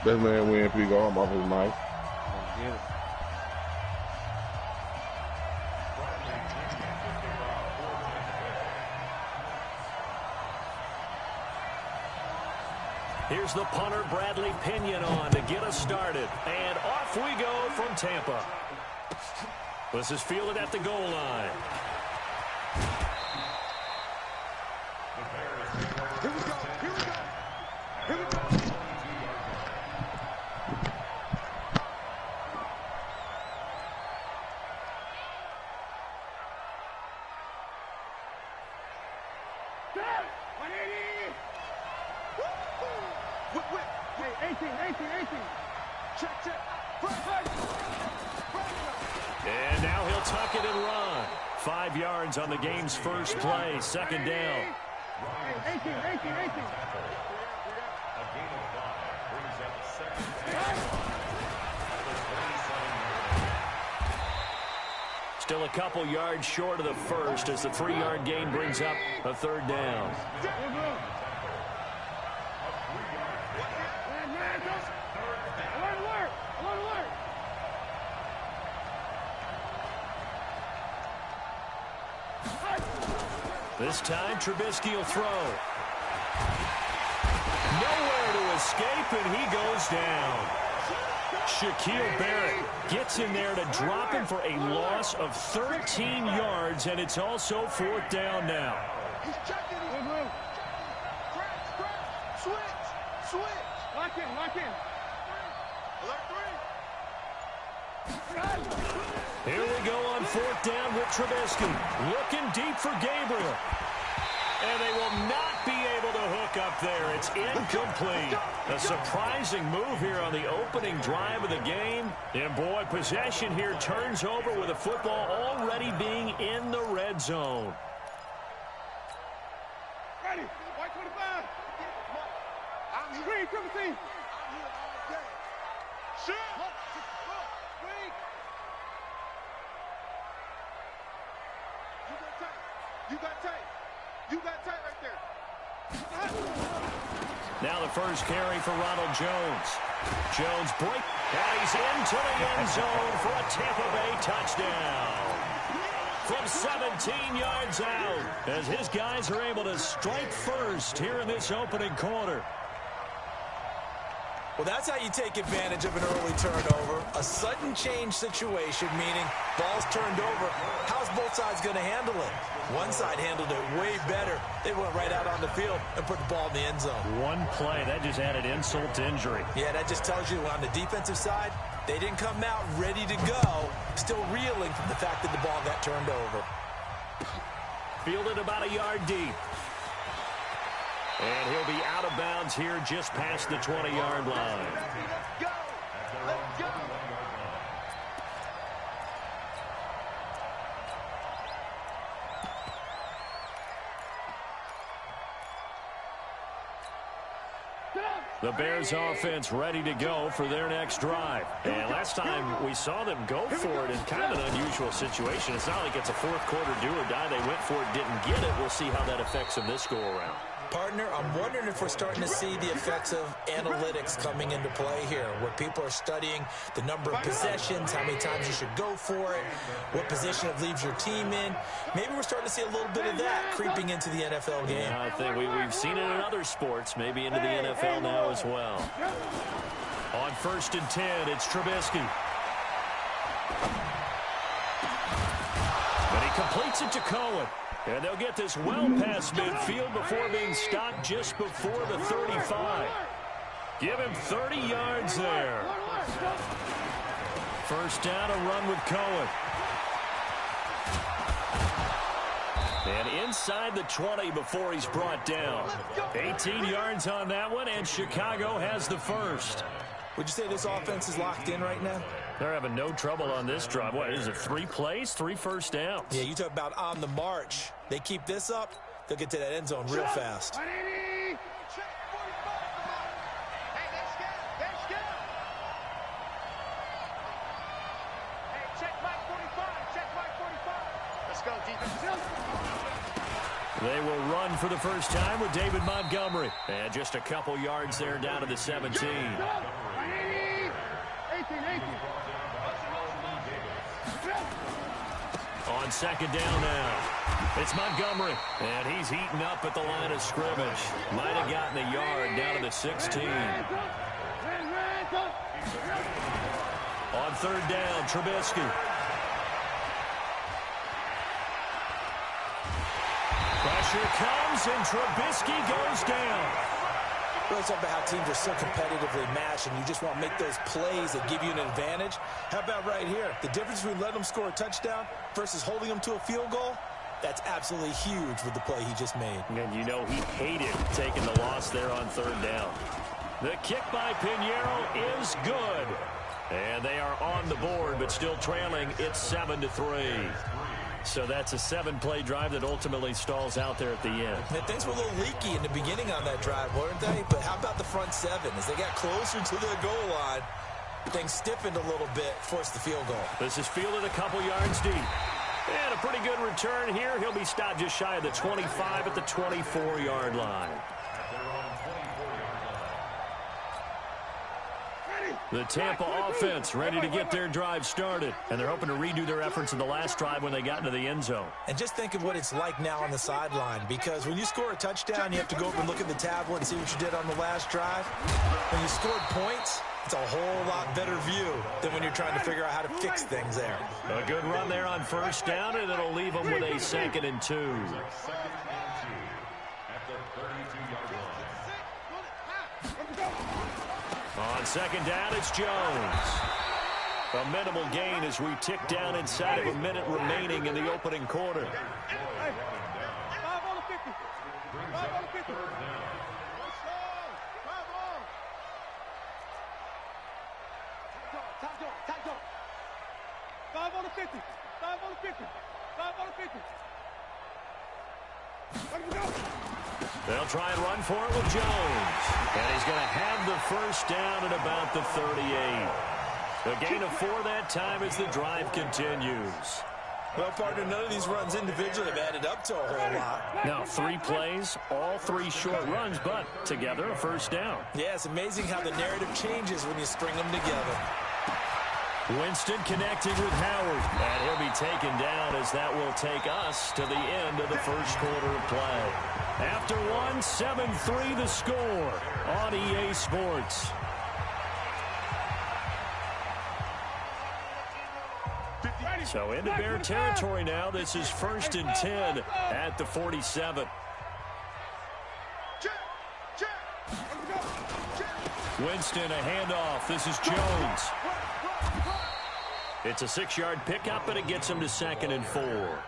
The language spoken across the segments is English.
Best man win, Pico. I'm off his mic. Here's the punter, Bradley Pinion, on to get us started. And off we go from Tampa. This is fielded at the goal line. Here we go. Here we go. Here we go. Hey, 18. Check. And now he'll tuck it and run. 5 yards on the game's first play. Second down. 18. Still a couple yards short of the first as the 3-yard gain brings up a third down. This time, Trubisky will throw. Nowhere to escape, and he goes down. Shaquille Barrett gets in there to drop him for a loss of 13 yards, and it's also 4th down now. He's checking it. Switch. Lock in. Alert 3. Here we go on 4th down with Trubisky. Looking deep for Gabriel. And they will not be able to hook up there. It's incomplete. A surprising move here on the opening drive of the game. And, boy, possession here turns over with the football already being in the red zone. Ready. White 25. Screen, Trubisky. Shoot. You got tight right there. Now the first carry for Ronald Jones. Jones break. And he's into the end zone for a Tampa Bay touchdown. From 17 yards out, as his guys are able to strike first here in this opening quarter. Well, that's how you take advantage of an early turnover. A sudden change situation, meaning ball's turned over. How's both sides going to handle it? One side handled it way better. They went right out on the field and put the ball in the end zone. One play, that just added insult to injury. Yeah, that just tells you on the defensive side, they didn't come out ready to go, still reeling from the fact that the ball got turned over. Fielded about a yard deep. And he'll be out of bounds here just past the 20-yard line. Let's go. The Bears offense ready to go for their next drive. And last time we saw them go for it in kind of an unusual situation. It's not like it's a fourth quarter do or die. They went for it, didn't get it. We'll see how that affects them this go-around. Partner, I'm wondering if we're starting to see the effects of analytics coming into play here, where people are studying the number of possessions, how many times you should go for it, what position it leaves your team in. Maybe we're starting to see a little bit of that creeping into the NFL game. Yeah, I think we've seen it in other sports, maybe into the NFL now as well. On 1st and 10, it's Trubisky. But he completes it to Cohen. And they'll get this well past midfield before being stopped just before the 35. Give him 30 yards there. First down, a run with Cohen. And inside the 20 before he's brought down. 18 yards on that one, and Chicago has the first. Would you say this offense is locked in right now? They're having no trouble on this drive. What is it, 3 plays, 3 first downs? Yeah, you talk about on the march. They keep this up, they'll get to that end zone real fast. They will run for the first time with David Montgomery. And just a couple yards there down to the 17. On second down now. It's Montgomery, and he's heating up at the line of scrimmage. Might have gotten a yard down to the 16. On third down, Trubisky. Pressure comes, and Trubisky goes down. Let's talk about how teams are so competitively matched, and you just want to make those plays that give you an advantage. How about right here? The difference between letting them score a touchdown versus holding them to a field goal, that's absolutely huge with the play he just made. And you know he hated taking the loss there on third down. The kick by Pinheiro is good. And they are on the board, but still trailing. It's 7-3. So that's a 7-play drive that ultimately stalls out there at the end. And things were a little leaky in the beginning on that drive, weren't they? But how about the front seven? As they got closer to the goal line, things stiffened a little bit, forced the field goal. This is fielded a couple yards deep. And a pretty good return here. He'll be stopped just shy of the 25 at the 24-yard line. The Tampa offense ready to get their drive started. And they're hoping to redo their efforts in the last drive when they got into the end zone. And just think of what it's like now on the sideline. Because when you score a touchdown, you have to go over and look at the tablet and see what you did on the last drive. When you scored points, it's a whole lot better view than when you're trying to figure out how to fix things there. A good run there on first down, and it'll leave them with a 2nd and 2. On second down, it's Jones. A minimal gain as we tick down inside of a minute remaining in the opening quarter. 5 on the 50. 5 on the 50. 5 on the 50. 5 on the 50. 5 on the 50. Let him go. They'll try and run for it with Jones. And he's going to have the first down at about the 38. A gain of 4 that time as the drive continues. Well, partner, none of these runs individually have added up to a whole lot. Now, 3 plays, all 3 short runs, but together a first down. Yeah, it's amazing how the narrative changes when you string them together. Winston connecting with Howard, and he'll be taken down as that will take us to the end of the first quarter of play. After 7-3 the score on EA Sports. So into Bear territory now. This is 1st and 10 at the 47. Winston, a handoff. This is Jones. It's a 6-yard pickup, and it gets him to 2nd and 4.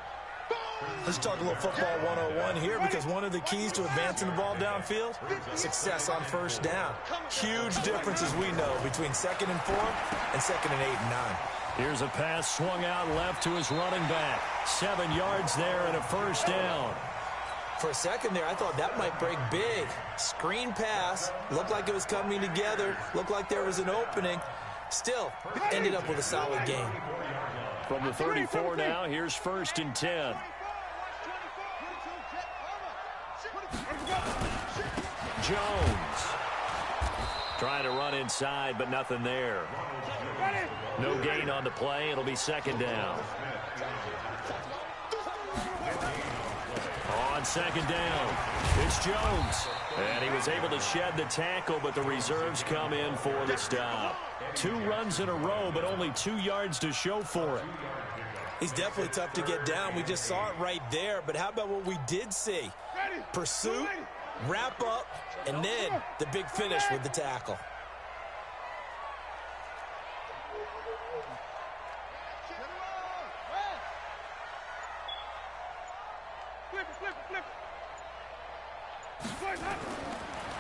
Let's talk a little football 101 here, because one of the keys to advancing the ball downfield, success on first down. Huge differences we know between 2nd and 4 and 2nd and 8 and 9. Here's a pass swung out left to his running back. 7 yards there and a first down. For a second there, I thought that might break big. Screen pass. Looked like it was coming together. Looked like there was an opening. Still, ended up with a solid game. From the 34 now, here's 1st and 10. Jones. Trying to run inside, but nothing there. No gain on the play. It'll be 2nd down. On 2nd down, it's Jones. And he was able to shed the tackle, but the reserves come in for the stop. 2 runs in a row, but only 2 yards to show for it. He's definitely tough to get down. We just saw it right there. But how about what we did see? Pursuit, wrap up, and then the big finish with the tackle.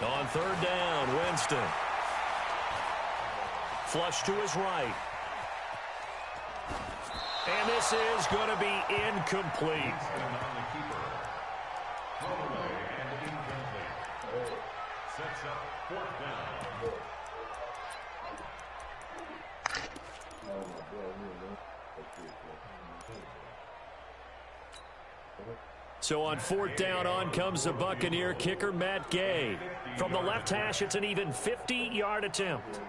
On 3rd down, Winston. Flush to his right. And this is going to be incomplete. So on 4th down, on comes the Buccaneer kicker, Matt Gay. From the left hash, it's an even 50-yard attempt.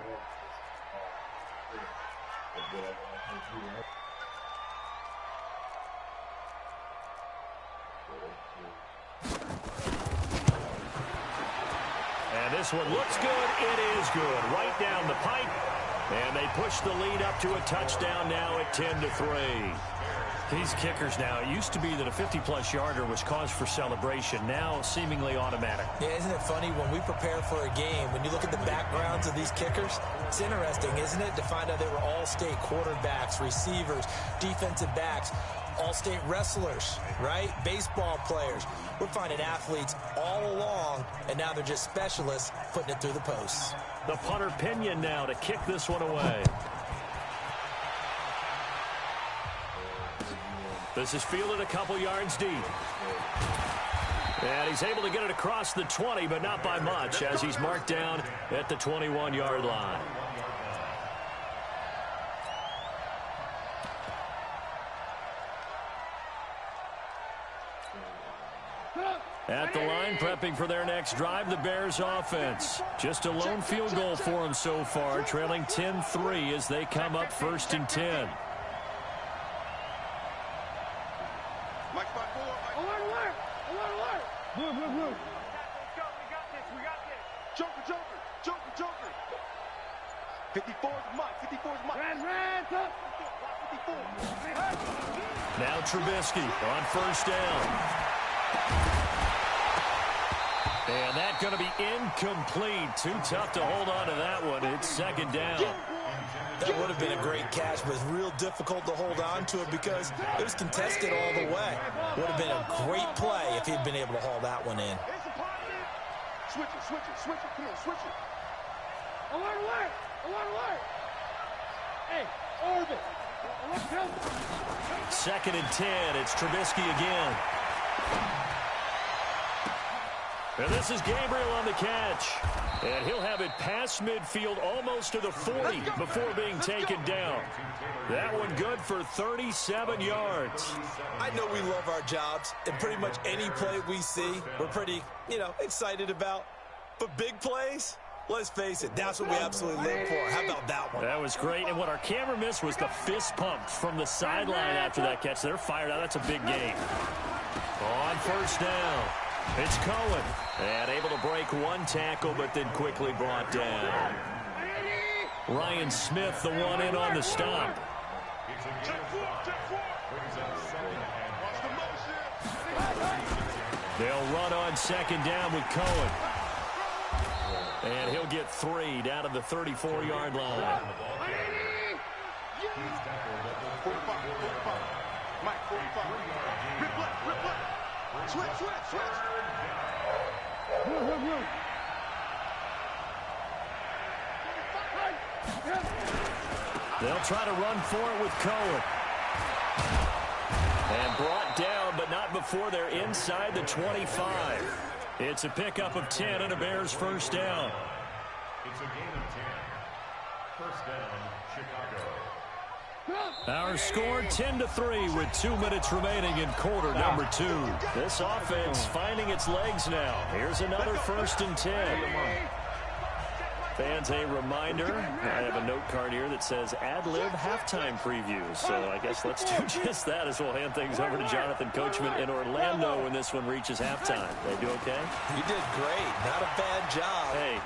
this one looks good. It is good. Right down the pipe. And they push the lead up to a touchdown now at 10-3. These kickers now, it used to be that a 50-plus yarder was cause for celebration. Now seemingly automatic. Yeah, isn't it funny when we prepare for a game, when you look at the backgrounds of these kickers, it's interesting, isn't it, to find out they were all-state quarterbacks, receivers, defensive backs, all-state wrestlers, right? Baseball players. We're finding athletes all along, and now they're just specialists putting it through the posts. The punter Pinion now to kick this one away. This is fielded a couple yards deep. And he's able to get it across the 20, but not by much, as he's marked down at the 21-yard line. At the line, prepping for their next drive, the Bears offense. Just a lone field goal for them so far, trailing 10-3 as they come up 1st and 10. Joker. 54 is Mike. 54 is Mike. Ran, 54. Now Trubisky on 1st down. And that's going to be incomplete. Too tough to hold on to that one. It's 2nd down. That would have been a great catch, but it's real difficult to hold on to it because it was contested all the way. Would have been a great play if he'd been able to haul that one in. Switch it. Come on, switch it. Alert. Hey, orbit. 2nd and 10. It's Trubisky again. And this is Gabriel on the catch. And he'll have it past midfield almost to the 40 before being taken down. That one good for 37 yards. I know we love our jobs, and pretty much any play we see, we're pretty, excited about. But big plays, let's face it, that's what we absolutely live for. How about that one? That was great. And what our camera missed was the fist pump from the sideline after that catch. They're fired out. That's a big gain. On 1st down, it's Cohen. And able to break one tackle, but then quickly brought down. Ryan Smith, the one in on the stop. They'll run on 2nd down with Cohen. And he'll get 3 down to the 34-yard line. Switch. They'll try to run for it with Cohen. And brought down, but not before they're inside the 25. It's a pickup of 10 and a Bears 1st down. It's a gain of 10. 1st down, Chicago. Our score 10-3 with 2 minutes remaining in quarter number 2. This offense finding its legs now. Here's another 1st and 10. Fans, a reminder, I have a note card here that says ad-lib halftime previews. So I guess let's do just that as we'll hand things over to Jonathan Coachman in Orlando when this one reaches halftime. They do okay? You did great. Not a bad job. Hey.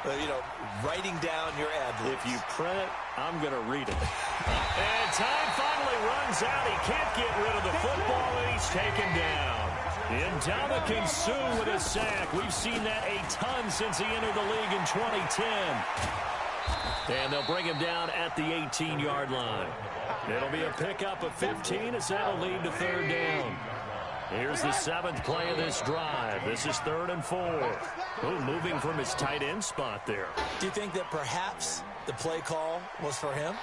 Writing down your ad-libs. If you print it, I'm going to read it. And time finally runs out. He can't get rid of the football, and he's taken down. Ndamukong Suh with a sack. We've seen that a ton since he entered the league in 2010. And they'll bring him down at the 18-yard line. It'll be a pickup of 15 as that'll lead to 3rd down. Here's the 7th play of this drive. This is 3rd and 4. Oh, moving from his tight end spot there. Do you think that perhaps the play call was for him?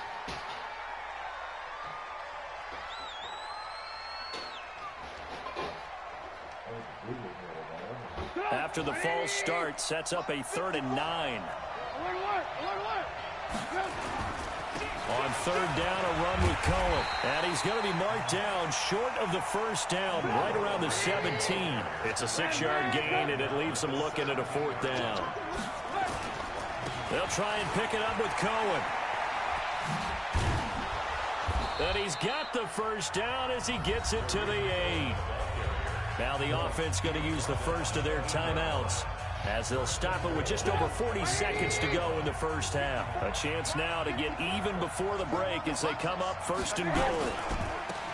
After the false start, sets up a 3rd and 9. On 3rd down, a run with Cohen. And he's going to be marked down short of the 1st down, right around the 17. It's a 6-yard gain, and it leaves them looking at a 4th down. They'll try and pick it up with Cohen. And he's got the 1st down as he gets it to the 8. Now the offense going to use the first of their timeouts as they'll stop it with just over 40 seconds to go in the first half. A chance now to get even before the break as they come up first and goal.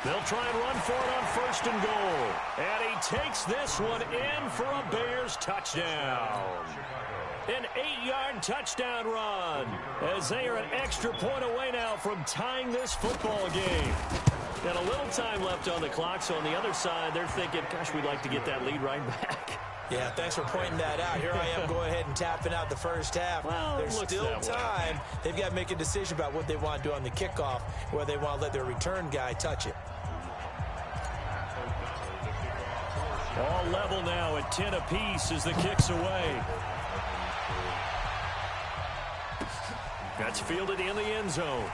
They'll try and run for it on first and goal. And he takes this one in for a Bears touchdown. An 8-yard touchdown run as they are an extra point away now from tying this football game. And a little time left on the clock, so on the other side, they're thinking, gosh, we'd like to get that lead right back. Yeah, thanks for pointing that out. Here I am going ahead and tapping out the first half. Well, there's still time. They've got to make a decision about what they want to do on the kickoff, whether they want to let their return guy touch it. All level now at 10 apiece as the kick's away. That's fielded in the end zone.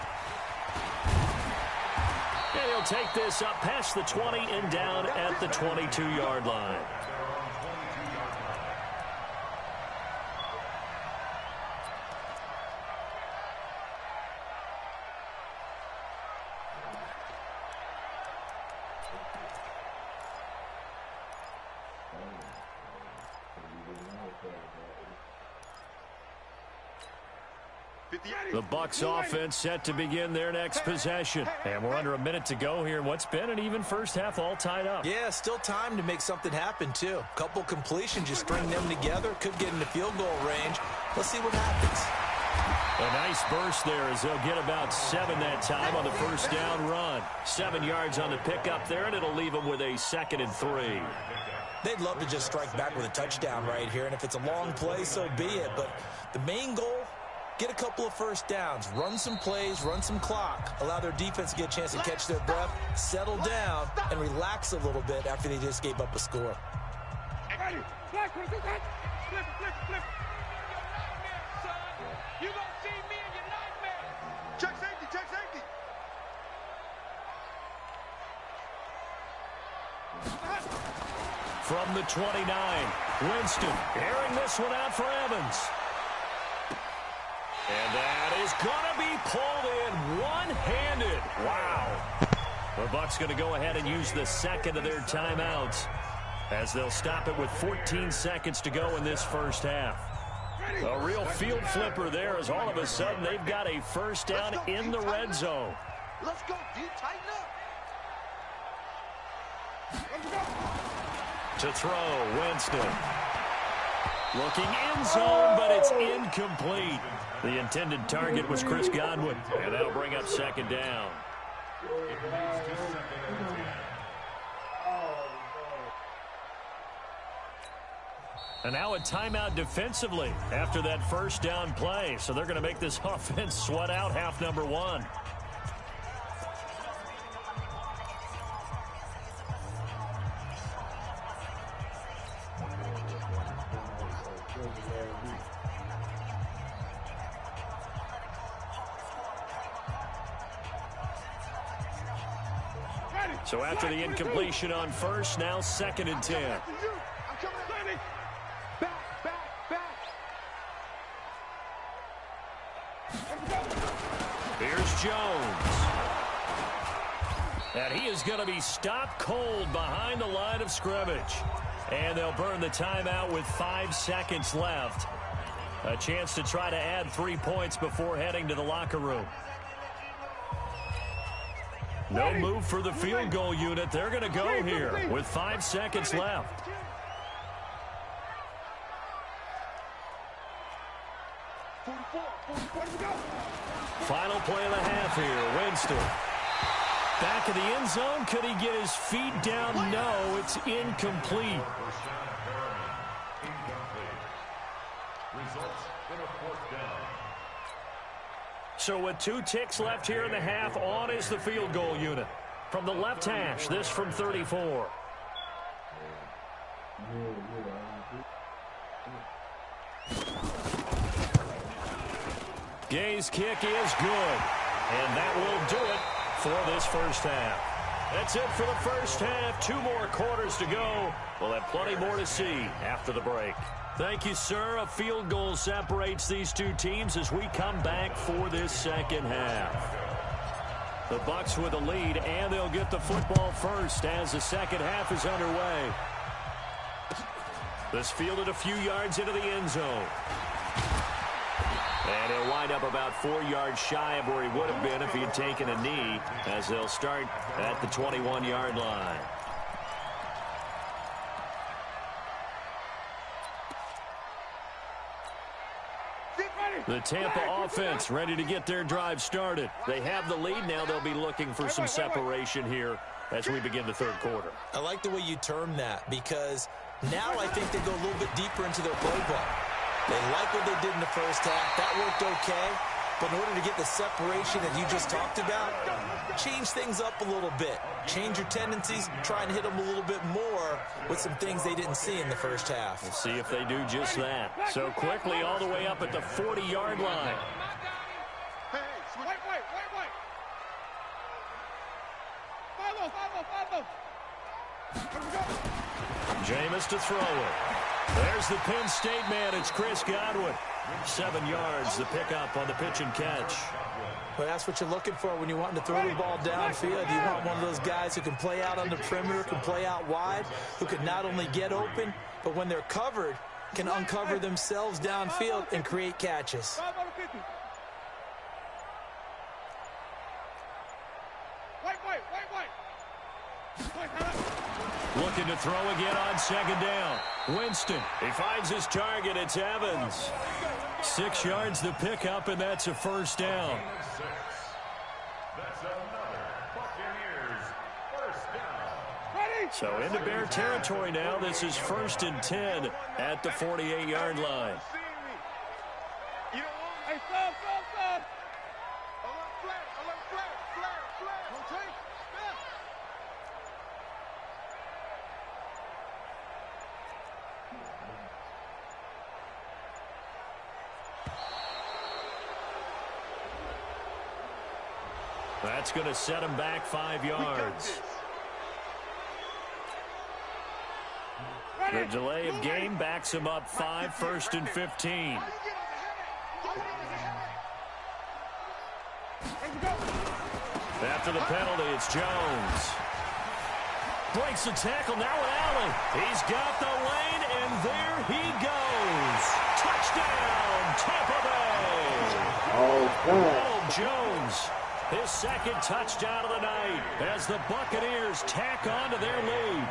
And he'll take this up past the 20 and down at the 22-yard line. The Bucs offense set to begin their next possession. And we're under a minute to go here. What's been an even first half, all tied up. Yeah, still time to make something happen, too. Couple completions, just string them together. Could get into field goal range. Let's see what happens. A nice burst there as they'll get about 7 that time on the first down run. 7 yards on the pickup there, and it'll leave them with a 2nd and 3. They'd love to just strike back with a touchdown right here, and if it's a long play, so be it. But the main goal, get a couple of first downs, run some plays, run some clock, allow their defense to get a chance to catch their breath, settle down, and relax a little bit after they just gave up a score. You gonna see me in your nightmare. Check safety, check safety. From the 29, Winston airing this one out for Evans. And that is going to be pulled in one-handed. Wow. The Bucs going to go ahead and use the second of their timeouts as they'll stop it with 14 seconds to go in this first half. A real field flipper there as all of a sudden they've got a first down in the red zone. Let's go, dude. Tighten up. To throw, Winston. Looking in zone, but it's incomplete. The intended target was Chris Godwin, and that'll bring up 2nd down. And now a timeout defensively after that first down play. So they're going to make this offense sweat out half number 1. So after the incompletion on first, now 2nd and 10. Here's Jones. And he is going to be stopped cold behind the line of scrimmage. And they'll burn the timeout with 5 seconds left. A chance to try to add 3 points before heading to the locker room. No move for the field goal unit. They're going to go here with 5 seconds left. Final play of the half here. Winston. Back of the end zone. Could he get his feet down? No, it's incomplete. So with 2 ticks left here in the half, on is the field goal unit. From the left hash, this from 34. Gay's kick is good. And that will do it for this first half. That's it for the first half. 2 more quarters to go. We'll have plenty more to see after the break. Thank you, sir. A field goal separates these 2 teams as we come back for this second half. The Bucs with a lead, and they'll get the football first as the second half is underway. This fielded a few yards into the end zone. And he'll wind up about 4 yards shy of where he would have been if he had taken a knee, as they'll start at the 21-yard line. The Tampa offense ready to get their drive started. They have the lead now. They'll be looking for some separation here as we begin the third quarter. I like the way you term that, because now I think they go a little bit deeper into their playbook. They like what they did in the first half. That worked okay. But in order to get the separation that you just talked about, change things up a little bit. Change your tendencies, try and hit them a little bit more with some things they didn't see in the first half. We'll see if they do just that. So quickly all the way up at the 40-yard line. Hey, wait. Follow. Jameis to throw it. There's the Penn State man. It's Chris Godwin. 7 yards, the pickup on the pitch and catch. Well, that's what you're looking for when you're wanting to throw the ball downfield. You want one of those guys who can play out on the perimeter, can play out wide, who can not only get open, but when they're covered, can uncover themselves downfield and create catches. Looking to throw again on second down. Winston, he finds his target. It's Evans. 6 yards the pickup, and that's a first down. That's another Buccaneers first down. So into Bear territory now. This is 1st and 10 at the 48-yard line. Hey, stop. Flag. That's going to set him back 5 yards. The delay of game backs him up 5, 1st and 15. After the penalty, it's Jones. Breaks the tackle, now with Allen. He's got the lane, and there he goes. Touchdown, Tampa Bay. Ronald Jones, his second touchdown of the night as the Buccaneers tack on to their lead.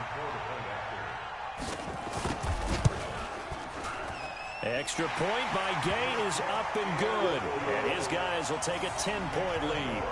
Extra point by Gay is up and good. And his guys will take a 10-point lead.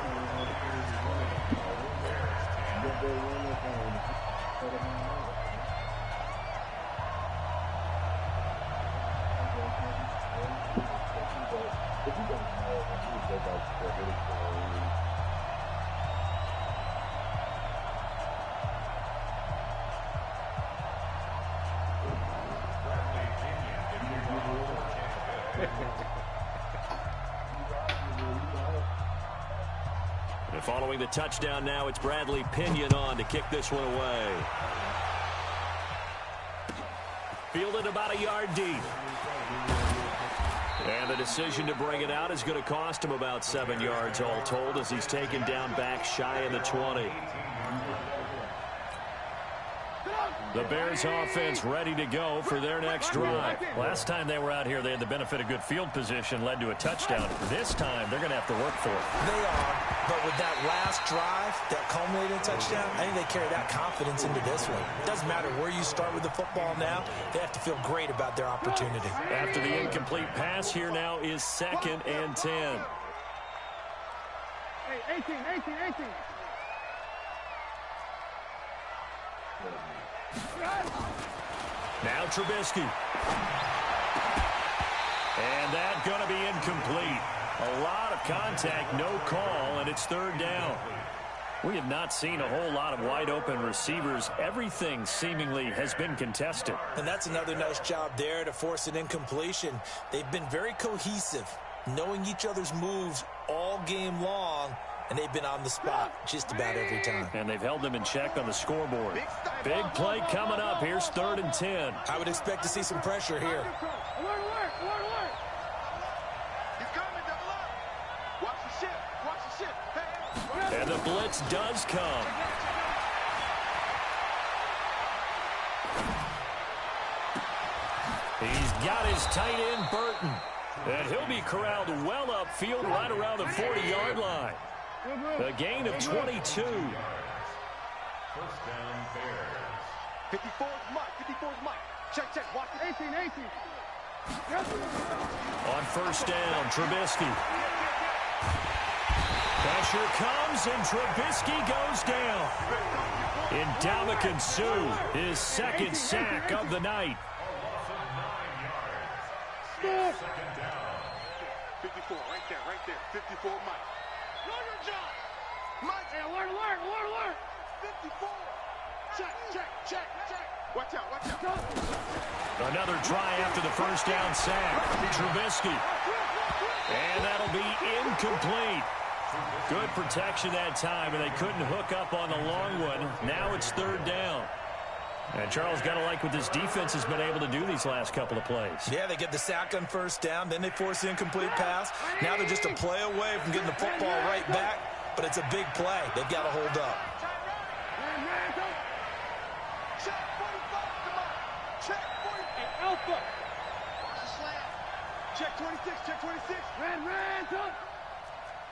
And following the touchdown now, it's Bradley Pinion on to kick this one away. Fielded about a yard deep. And the decision to bring it out is going to cost him about 7 yards all told, as he's taken down back shy of the 20. The Bears offense ready to go for their next drive. Last time they were out here, they had the benefit of good field position, led to a touchdown. This time, they're going to have to work for it. They are, but with that last drive that culminated in a touchdown, I think they carry that confidence into this one. It doesn't matter where you start with the football now, they have to feel great about their opportunity. After the incomplete pass, here now is 2nd and 10. Hey, 18. Now Trubisky. And that's going to be incomplete. A lot of contact, no call, and it's 3rd down. We have not seen a whole lot of wide-open receivers. Everything seemingly has been contested. And that's another nice job there to force an incompletion. They've been very cohesive, knowing each other's moves all game long, and they've been on the spot just about every time. And they've held them in check on the scoreboard. Big play coming up. Here's 3rd and 10. I would expect to see some pressure here. Alert. He's coming, double up. Watch the ship. Hey. And the blitz does come. He's got his tight end, Burton. And he'll be corralled well upfield right around the 40-yard line. A gain of 22. First down, Bears. 54's Mike. 54's Mike. Check. Watch it. 18. On first down, Trubisky. Pressure comes, and Trubisky goes down. Ndamukong Suh, his second sack of the night. Second down. 54, right there. 54 Mike. Run your job. Mike. Hey, alert. 54. Check. Watch out. Another try after the first down sack. Trubisky. And that'll be incomplete. Good protection that time, and they couldn't hook up on the long one. Now it's third down. And Charles, got to like what this defense has been able to do these last couple of plays. Yeah, they get the sack on first down, then they force the incomplete pass. Now they're just a play away from getting the football right back, but it's a big play. They've got to hold up. Check 45, come on. Check 45. Hey, Alpha. Watch the slam. Check 26. Ran, come.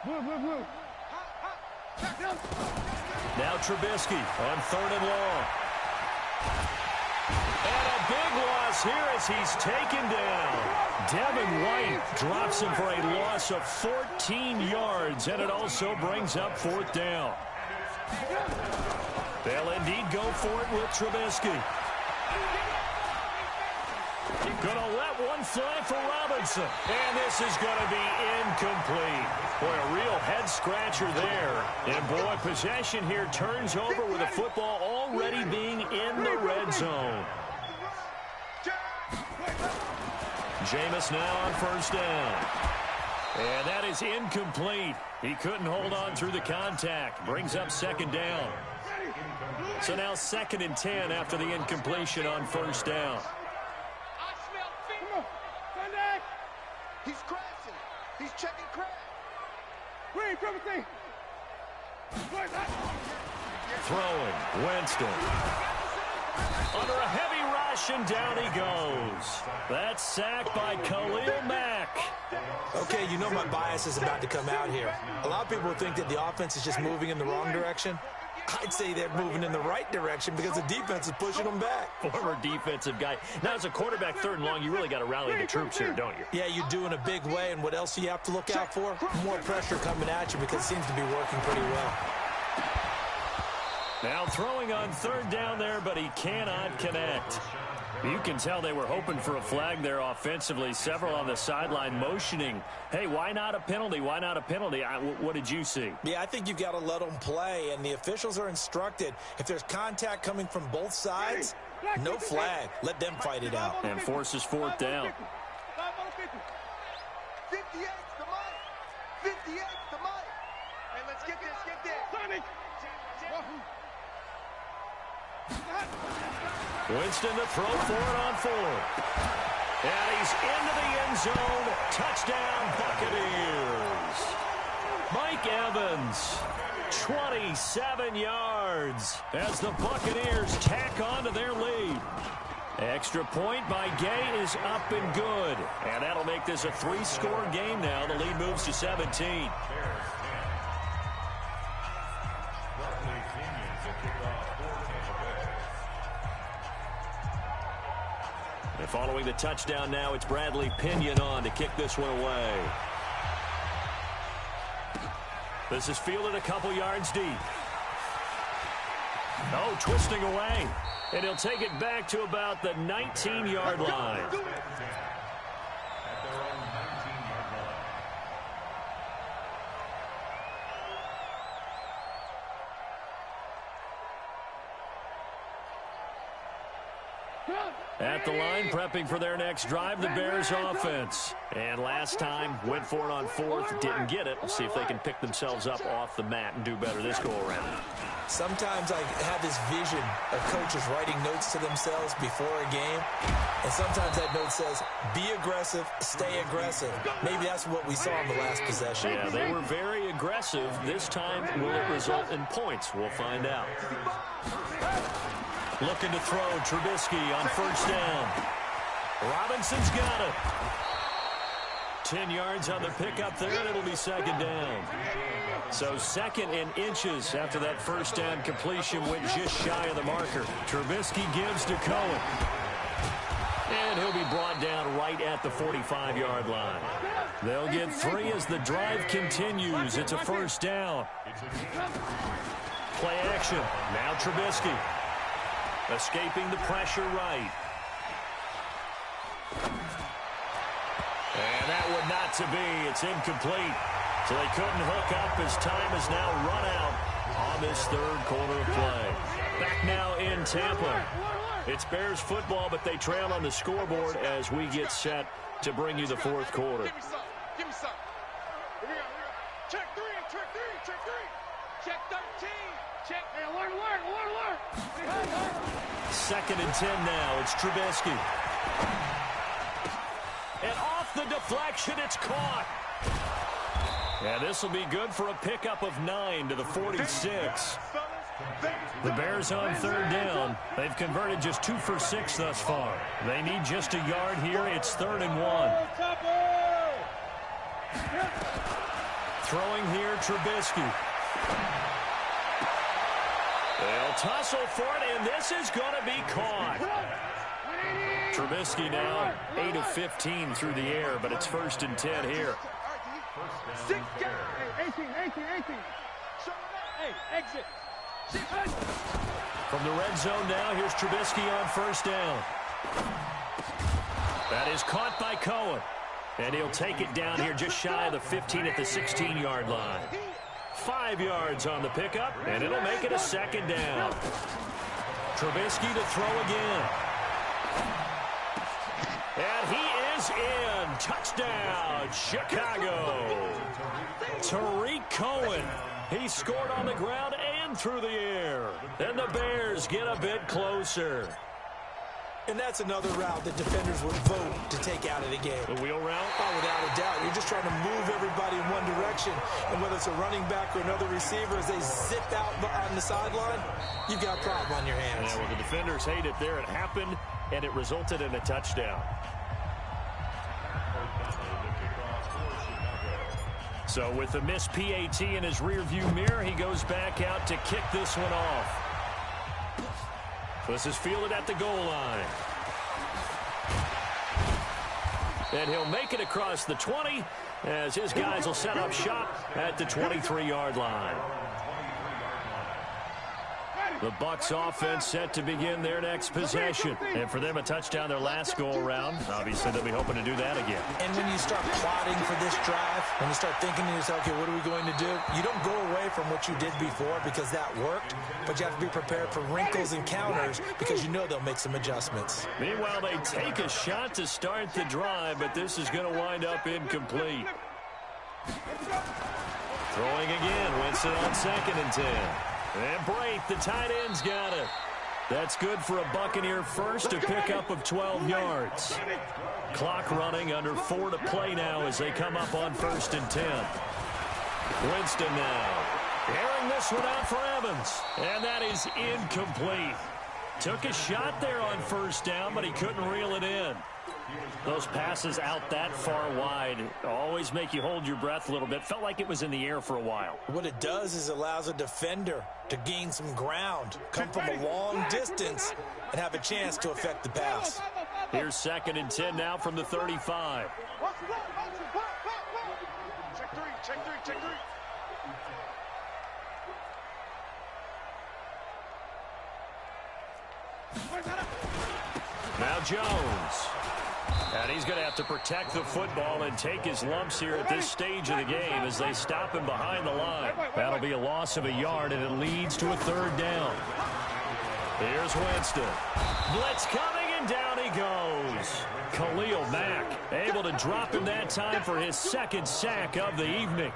Move. Check down. Now Trubisky on third and long. And a big loss here as he's taken down. Devin White drops him for a loss of 14 yards, and it also brings up fourth down. They'll indeed go for it with Trubisky. Gonna let one fly for Robinson. And this is gonna be incomplete. Boy, a real head-scratcher there. And boy, possession here turns over with the football already being in the red zone. Jameis now on first down. And that is incomplete. He couldn't hold on through the contact. Brings up second down. So now 2nd and 10 after the incompletion on first down. He's crashing. He's checking crash. Throwing, Winston. Under a heavy rush, and down he goes. That's sacked by Khalil Mack. Okay, you know my bias is about to come out here. A lot of people think that the offense is just moving in the wrong direction. I'd say they're moving in the right direction because the defense is pushing them back. Former defensive guy. Now, as a quarterback, third and long, you really got to rally the troops here, don't you? Yeah, you do in a big way, and what else do you have to look out for? More pressure coming at you because it seems to be working pretty well. Now throwing on third down there, but he cannot connect. You can tell they were hoping for a flag there offensively. Several on the sideline motioning. Hey, why not a penalty? Why not a penalty? What did you see? Yeah, I think you've got to let them play, and the officials are instructed. If there's contact coming from both sides, no flag. Let them fight it out. And forces fourth down. 58's the mic. 58's the mic. Hey, let's get this. Winston to throw for it on fourth. And he's into the end zone. Touchdown, Buccaneers. Mike Evans, 27 yards as the Buccaneers tack on to their lead. Extra point by Gay is up and good. And that'll make this a 3-score game now. The lead moves to 17. And following the touchdown now, it's Bradley Pinion on to kick this one away. This is fielded a couple yards deep. Oh, twisting away. And he'll take it back to about the 19-yard line. At the line, prepping for their next drive, the Bears offense. And last time, went for it on fourth, didn't get it. We'll see if they can pick themselves up off the mat and do better this go-around. Sometimes I have this vision of coaches writing notes to themselves before a game. And sometimes that note says, be aggressive, stay aggressive. Maybe that's what we saw in the last possession. Yeah, they were very aggressive. This time, will it result in points? We'll find out. Looking to throw, Trubisky on first down. Robinson's got it. 10 yards on the pickup there, and it'll be second down. So second and inches after that first down completion went just shy of the marker. Trubisky gives to Cohen. And he'll be brought down right at the 45-yard line. They'll get 3 as the drive continues. It's a first down. Play action. Now Trubisky. Escaping the pressure right. And that would not to be. It's incomplete. So they couldn't hook up as time has now run out on this third quarter of play. Back now in Tampa. It's Bears football, but they trail on the scoreboard as we get set to bring you the fourth quarter. Give me some. Give me some. Here we go. Check 3. Check 3. Check 3. Check 13. Check. Hey, alert. Second and 10 now. It's Trubisky. And off the deflection, it's caught. And this will be good for a pickup of 9 to the 46. The Bears on third down. They've converted just 2 for 6 thus far. They need just a yard here. It's 3rd and 1. Throwing here, Trubisky. They'll tussle for it, and this is going to be caught. Trubisky now 8 of 15 through the air, but it's 1st and 10 here. 6 guys. 18. Hey, exit. From the red zone now, here's Trubisky on first down. That is caught by Cohen. And he'll take it down here just shy of the 15 at the 16-yard line. 5 yards on the pickup, and it'll make it a second down. Trubisky to throw again. And he is in. Touchdown, Chicago. Tariq Cohen. He scored on the ground and through the air. And the Bears get a bit closer. And that's another route that defenders would vote to take out of the game. The wheel route? Oh, without a doubt. You're just trying to move everybody in one direction. And whether it's a running back or another receiver, as they zip out on the sideline, you've got a problem on your hands. Yeah, well, the defenders hate it there. It happened, and it resulted in a touchdown. So with the missed PAT in his rearview mirror, he goes back out to kick this one off. This is fielded at the goal line. And he'll make it across the 20 as his guys will set up shop at the 23-yard line. The Bucs offense set to begin their next possession. And for them, a touchdown their last go-around. Obviously, they'll be hoping to do that again. And when you start plotting for this drive, when you start thinking to yourself, okay, what are we going to do? You don't go away from what you did before because that worked, but you have to be prepared for wrinkles and counters because you know they'll make some adjustments. Meanwhile, they take a shot to start the drive, but this is going to wind up incomplete. Throwing again, Winston on 2nd and 10. And Brate, the tight end's got it. That's good for a Buccaneer first, a pickup of 12 yards. Clock running, under 4 to play now as they come up on 1st and 10. Winston now. Airing this one out for Evans. And that is incomplete. Took a shot there on 1st down, but he couldn't reel it in. Those passes out that far wide always make you hold your breath a little bit. Felt like it was in the air for a while. What it does is allows a defender to gain some ground, come from a long distance, and have a chance to affect the pass. Here's 2nd and 10 now from the 35. Check 3. Now Jones. And he's going to have to protect the football and take his lumps here at this stage of the game as they stop him behind the line. That'll be a loss of a yard, and it leads to a 3rd down. Here's Winston. Blitz coming, and down he goes. Khalil Mack able to drop him that time for his 2nd sack of the evening.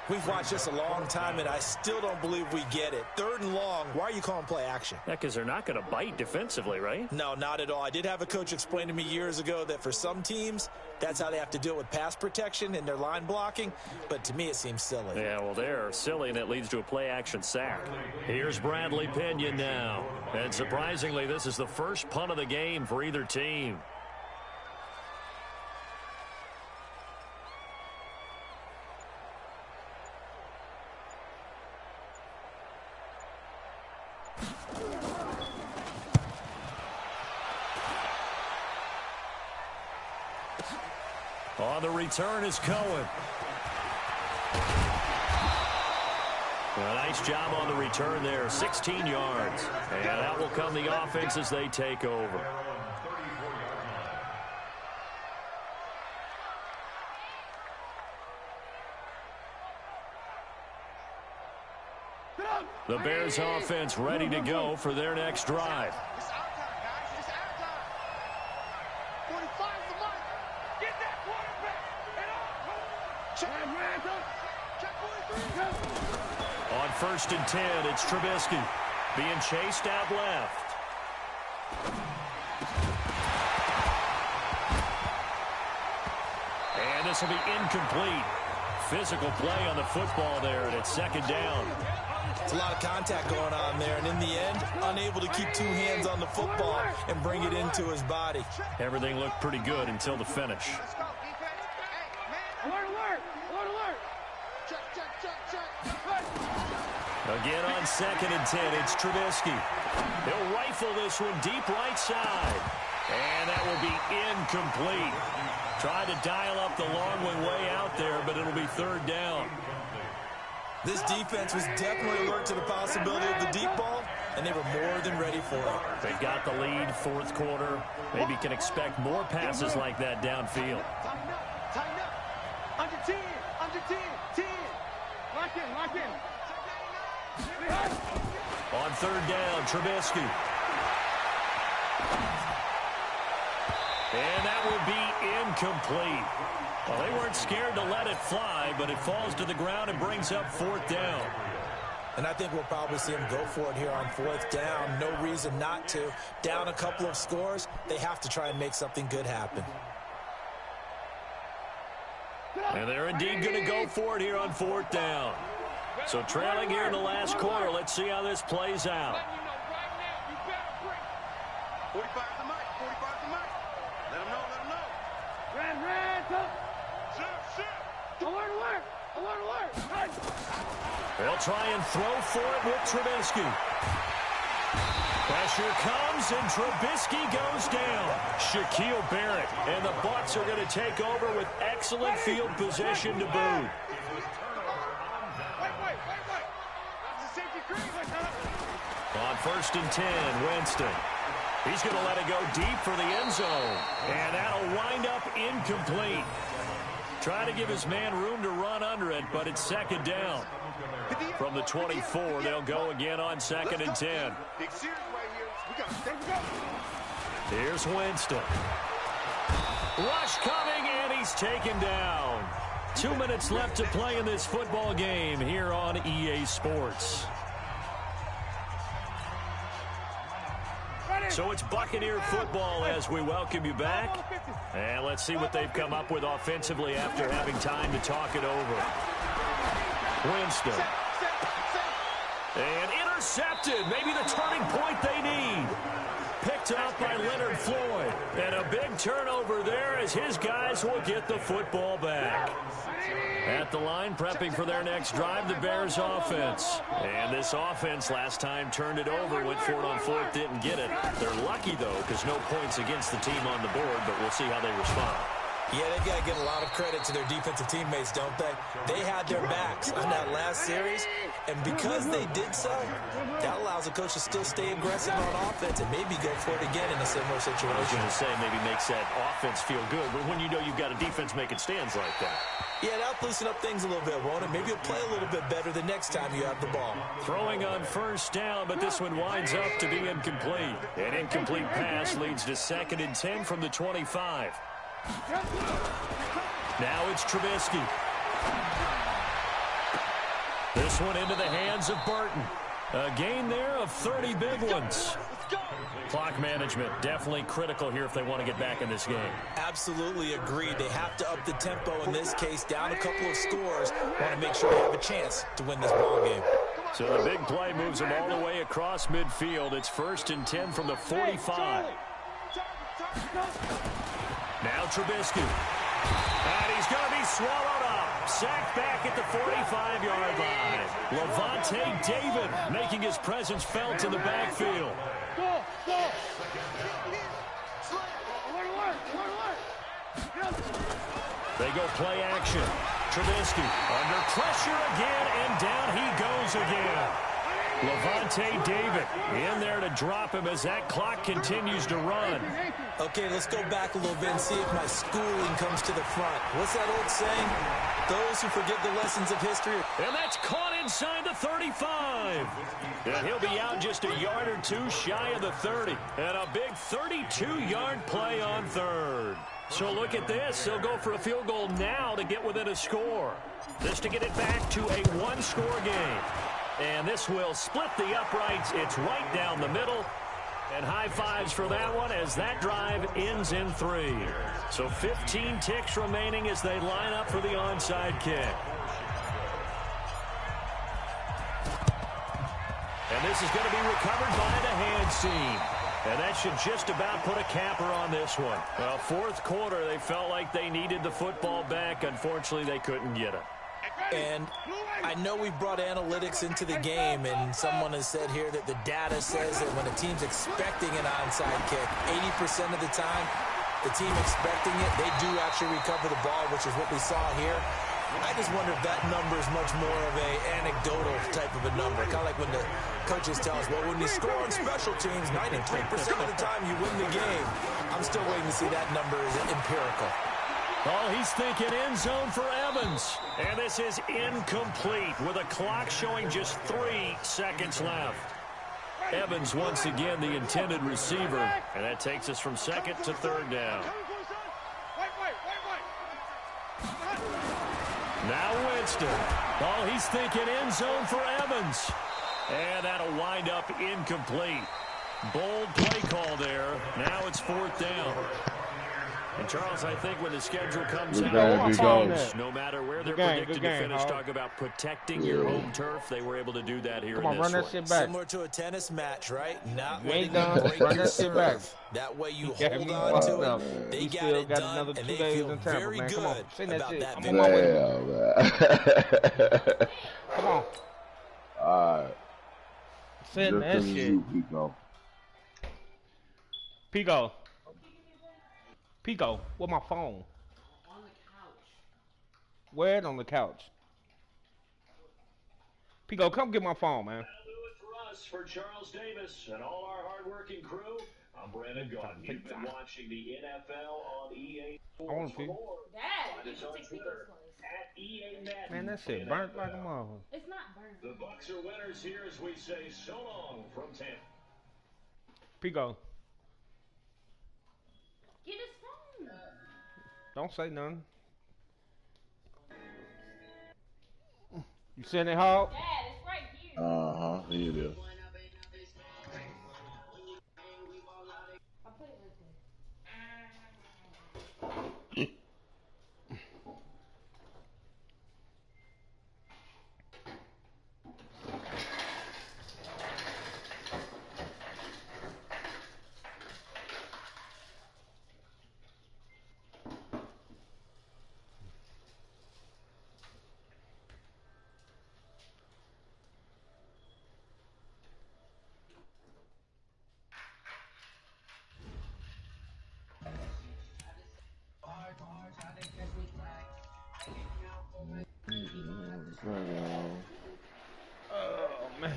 We've watched this a long time, and I still don't believe we get it. 3rd and long, why are you calling play action? Yeah, because they're not going to bite defensively, right? No, not at all. I did have a coach explain to me years ago that for some teams, that's how they have to deal with pass protection and their line blocking, but to me it seems silly. Yeah, well, they're silly, and it leads to a play-action sack. Here's Bradley Pinion now. And surprisingly, this is the first punt of the game for either team. On the return is Cohen. A nice job on the return there, 16 yards. And that will come the offense as they take over. The Bears offense ready to go for their next drive. It's our time, guys. It's our time. 45's the mark. Get that quarterback. And up. Check 43. On 1st and 10, it's Trubisky being chased out left. And this will be incomplete. Physical play on the football there, and it's 2nd down. It's a lot of contact going on there, and in the end, unable to keep 2 hands on the football and bring it into his body. Everything looked pretty good until the finish. Let's go, defense. Hey, man. Alert, alert. Alert, alert. Check. Again on 2nd and 10, it's Trubisky. He'll rifle this one deep right side. And that will be incomplete. Tried to dial up the long one way out there, but it'll be 3rd down. This defense was definitely alert to the possibility of the deep ball, and they were more than ready for it. They've got the lead, 4th quarter. Maybe can expect more passes like that downfield. Tighten up. Under 10. Under 10. 10. Lock in. Lock in. On 3rd down, Trubisky. And that will be incomplete. Well, they weren't scared to let it fly, but it falls to the ground and brings up 4th down. And I think we'll probably see him go for it here on 4th down. No reason not to. Down a couple of scores, they have to try and make something good happen. And they're indeed going to go for it here on 4th down. So trailing here in the last quarter, let's see how this plays out. 45 the mic. 45 the mic. Let them know. Let them know. Red, go. Shit. Alert. They'll try and throw for it with Trubisky. Pressure comes, and Trubisky goes down. Shaquille Barrett, and the Bucs are going to take over with excellent field position to boot. Wait. That's a safety screen. On 1st and 10, Winston. He's going to let it go deep for the end zone. And that'll wind up incomplete. Trying to give his man room to run under it, but it's 2nd down. From the 24, they'll go again on 2nd and 10. Big series right here. We got to stay go. Here's Winston. Rush coming, and he's taken down. 2 minutes left to play in this football game here on EA Sports. So it's Buccaneer football as we welcome you back. And let's see what they've come up with offensively after having time to talk it over. Winston. And intercepted. Maybe the turning point they need. Picked up by Leonard Floyd. And a big turnover there as his guys will get the football back. At the line, prepping for their next drive, the Bears offense. And this offense last time turned it over, went for it on 4th, didn't get it. They're lucky, though, because no points against the team on the board, but we'll see how they respond. Yeah, they got to give a lot of credit to their defensive teammates, don't they? They had their backs on that last series, and because they did so, that allows the coach to still stay aggressive on offense and maybe go for it again in a similar situation. I was going to say maybe makes that offense feel good, but when you know you've got a defense making stands like that. Yeah, that'll loosen up things a little bit, won't it? Maybe you'll play a little bit better the next time you have the ball. Throwing on 1st down, but this one winds up to be incomplete. An incomplete pass leads to 2nd and 10 from the 25. Now it's Trubisky. This one into the hands of Burton. A gain there of 30 big ones. Clock management definitely critical here if they want to get back in this game. Absolutely agreed. They have to up the tempo in this case, down a couple of scores. Want to make sure they have a chance to win this ball game. So the big play moves them all the way across midfield. It's 1st and 10 from the 45. Now Trubisky. And he's going to be swallowed up. Sacked back at the 45-yard line. Levante David making his presence felt in the backfield. They go play action. Trubisky under pressure again, and down he goes again. Levante David in there to drop him as that clock continues to run. Okay, let's go back a little bit and see if my schooling comes to the front. What's that old saying? Those who forget the lessons of history. And that's caught inside the 35. And he'll be out just a yard or two shy of the 30. And a big 32-yard play on third. So look at this. They'll go for a field goal now to get within a score. This to get it back to a one-score game. And this will split the uprights. It's right down the middle. And high fives for that one as that drive ends in 3. So 15 ticks remaining as they line up for the onside kick. And this is going to be recovered by the hands team. And that should just about put a capper on this one. Well, fourth quarter, they felt like they needed the football back. Unfortunately, they couldn't get it. And I know we've brought analytics into the game, and someone has said here that the data says that when a team's expecting an onside kick, 80% of the time, the team expecting it, they do actually recover the ball, which is what we saw here. I just wonder if that number is much more of a anecdotal type of a number. Kind of like when the coaches tell us, well, when you score on special teams, 93% of the time you win the game. I'm still waiting to see that number is empirical. Oh, he's thinking end zone for Evans. And this is incomplete with a clock showing just 3 seconds left. Evans once again the intended receiver. And that takes us from second to third down. Now Winston. Oh, he's thinking end zone for Evans. And that'll wind up incomplete. Bold play call there. Now it's fourth down. And, Charles, I think when the schedule comes out, no matter where they're predicted to finish, talk about protecting your home turf, they were able to do that here in this one. Similar to a tennis match, right? Not ain't letting done. break your serve. That way you hold on to it. They got it done, and they feel very good about that. Come on. All right. Send that shit. Pico, where my phone? On the couch. Where it on the couch? Pico, come get my phone, man. That'll do it for us, for Charles Davis and all our hard-working crew. I'm Brandon Gaudin. You've been watching the NFL on EA Sports. Dad, you should take Pico's place. At EA Madden. Man, that shit burnt like a motherfucker. It's not burnt. The Bucks are winners here as we say so long from Tampa. Pico. Get his phone. Don't say nothing. You send it, Hog? Dad, it's right here. Uh-huh, here it is. I'll put it right there. Oh, man.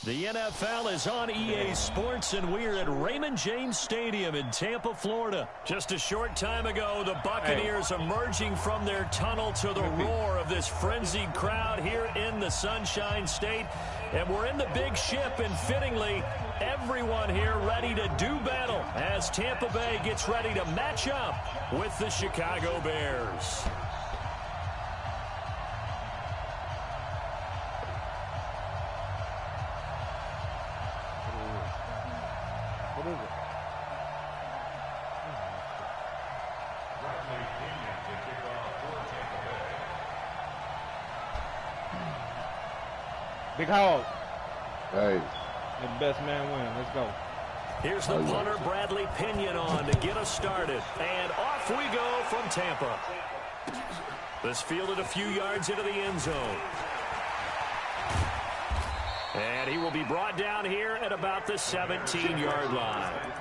The NFL is on EA Sports, and we're at Raymond James Stadium in Tampa, Florida. Just a short time ago, the Buccaneers emerging from their tunnel to the roar of this frenzied crowd here in the Sunshine State. And we're in the big ship, and fittingly, everyone here ready to do battle as Tampa Bay gets ready to match up with the Chicago Bears. What is it? Big hog. Hey. The best man win. Let's go. Here's the punter, Bradley Pinion, on to get us started. And off we go from Tampa. This fielded a few yards into the end zone. And he will be brought down here at about the 17-yard line.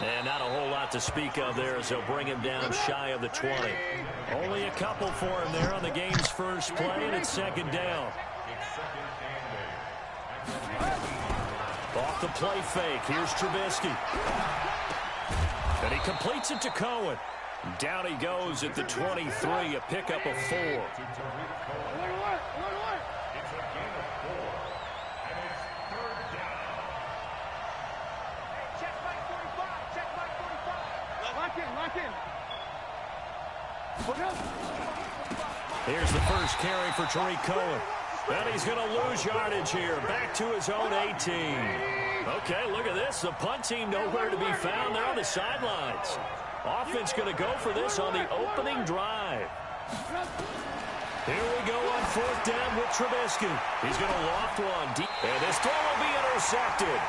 And not a whole lot to speak of there as they'll bring him down shy of the 20. Only a couple for him there on the game's first play, and it's second down. Off the play fake, here's Trubisky. And he completes it to Cohen. Down he goes at the 23, a pickup of 4. Here's the first carry for Tariq Cohen. And he's going to lose yardage here. Back to his own 18. Okay, look at this. The punt team nowhere to be found. They're on the sidelines. Offense going to go for this on the opening drive. Here we go on fourth down with Trubisky. He's going to loft one deep. And this throw will be intercepted.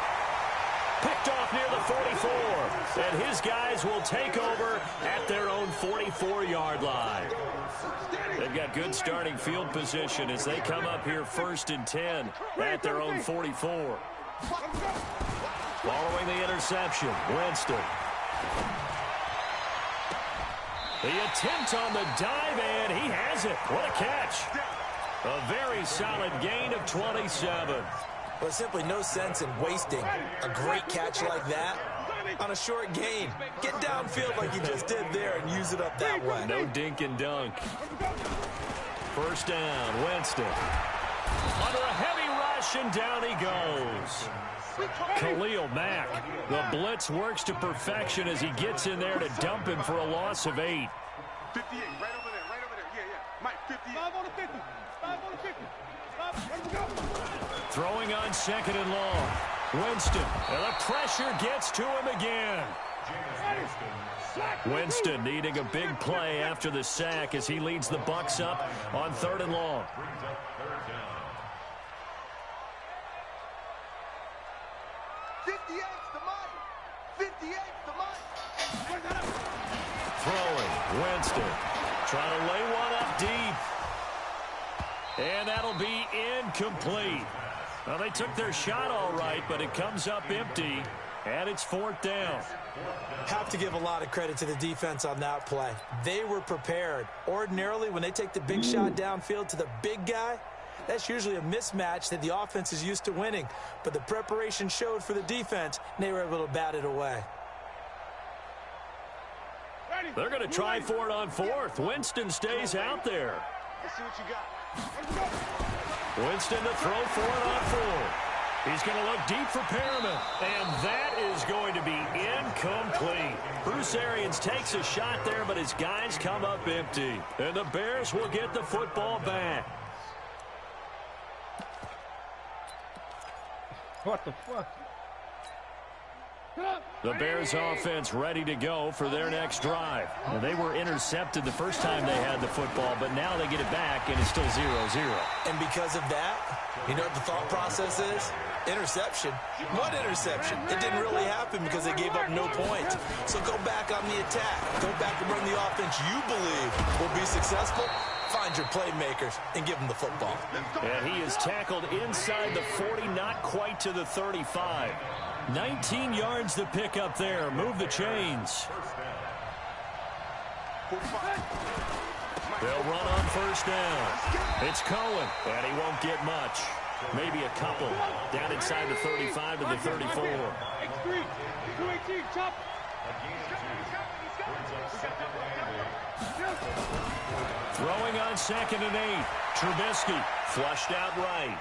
Picked off near the 44. And his guys will take over at their own 44-yard line. They've got good starting field position as they come up here first and 10 at their own 44. Following the interception, Winston. The attempt on the dive, and he has it. What a catch. A very solid gain of 27. Well, simply no sense in wasting a great catch like that on a short gain. Get downfield like you just did there and use it up that way. No dink and dunk. First down, Winston. Under a heavy rush, and down he goes. Khalil Mack. The blitz works to perfection as he gets in there to dump him for a loss of 8. 58, right over there, right over there. Yeah, yeah. Mike, 58. 5 on the 50. 5 on the 50. 5, throwing on second and long. Winston. And the pressure gets to him again. Winston needing a big play after the sack as he leads the Bucs up on third and long. 58's the money. 58's the money. Throwing. Winston. Trying to lay one up deep. And that'll be incomplete. Well, they took their shot all right, but it comes up empty. And it's fourth down. Have to give a lot of credit to the defense on that play. They were prepared. Ordinarily, when they take the big shot downfield to the big guy, that's usually a mismatch that the offense is used to winning. But the preparation showed for the defense, and they were able to bat it away. They're going to try for it on fourth. Winston stays out there. Let's see what you got. Winston to throw for it on fourth. He's going to look deep for Perriman, and that is going to be incomplete. Bruce Arians takes a shot there, but his guys come up empty. And the Bears will get the football back. What the fuck? The Bears offense ready to go for their next drive. And they were intercepted the first time they had the football, but now they get it back, and it's still 0-0. And because of that, you know what the thought process is? Interception. What interception? It didn't really happen because they gave up no points. So go back on the attack. Go back and run the offense you believe will be successful. Find your playmakers and give them the football. And he is tackled inside the 40, not quite to the 35. 19 yards to pick up there. Move the chains. They'll run on first down. It's Cohen, and he won't get much. Maybe a couple. Down inside the 35 to the 34. Throwing on second and 8. Trubisky Flushed out right.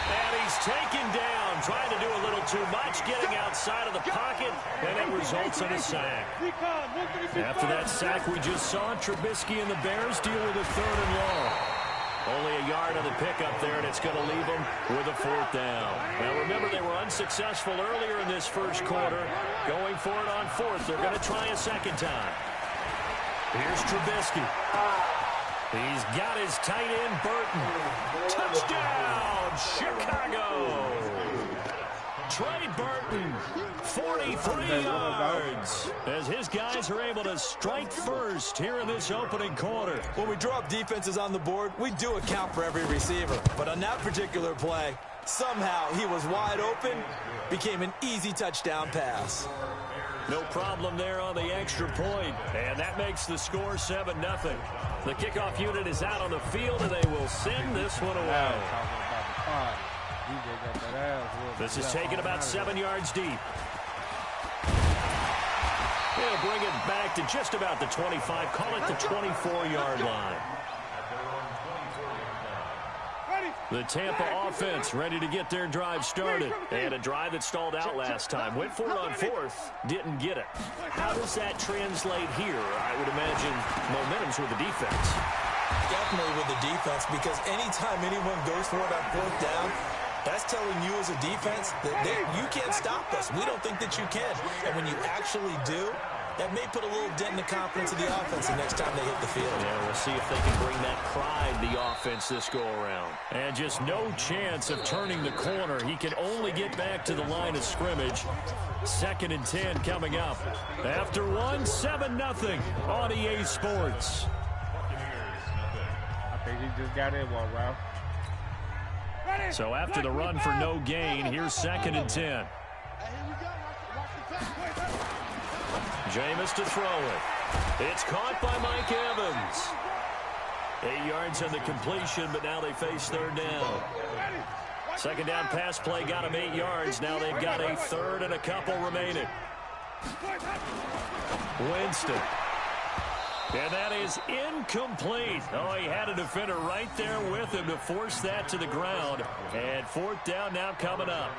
And he's taken down, trying to do a little too much, getting outside of the pocket, and it results in a sack. After that sack we just saw, Trubisky and the Bears deal with a 3rd and long. Only a yard on the pickup there, and it's going to leave them with a 4th down. Now, remember, they were unsuccessful earlier in this first quarter. Going for it on 4th. They're going to try a second time. Here's Trubisky. He's got his tight end, Burton. Touchdown, Chicago. Trey Burton, 43 yards, as his guys are able to strike first here in this opening quarter. When we draw up defenses on the board, we do account for every receiver. But on that particular play, somehow he was wide open, became an easy touchdown pass. No problem there on the extra point, and that makes the score 7-0. The kickoff unit is out on the field, and they will send this one away. This is taken about 7 yards deep. He'll bring it back to just about the 25, call it the 24-yard line. The Tampa offense ready to get their drive started. And a drive that stalled out last time. Went for it on 4th, didn't get it. How does that translate here? I would imagine momentum's with the defense. Definitely with the defense, because anytime anyone goes for it on 4th down, that's telling you as a defense that you can't stop us. We don't think that you can. And when you actually do, that may put a little dent in the confidence of the offense the next time they hit the field. Yeah, we'll see if they can bring that pride, the offense, this go-around. And just no chance of turning the corner. He can only get back to the line of scrimmage. 2nd and 10 coming up. After 7-0 on EA Sports. I think he just got in one, Ralph. So after the run for no gain, here's 2nd and 10. Jameis to throw it. It's caught by Mike Evans. 8 yards on the completion, but now they face 3rd down. 2nd down pass play got them 8 yards. Now they've got a 3rd and a couple remaining. Winston. And that is incomplete. Oh, he had a defender right there with him to force that to the ground. And 4th down now coming up.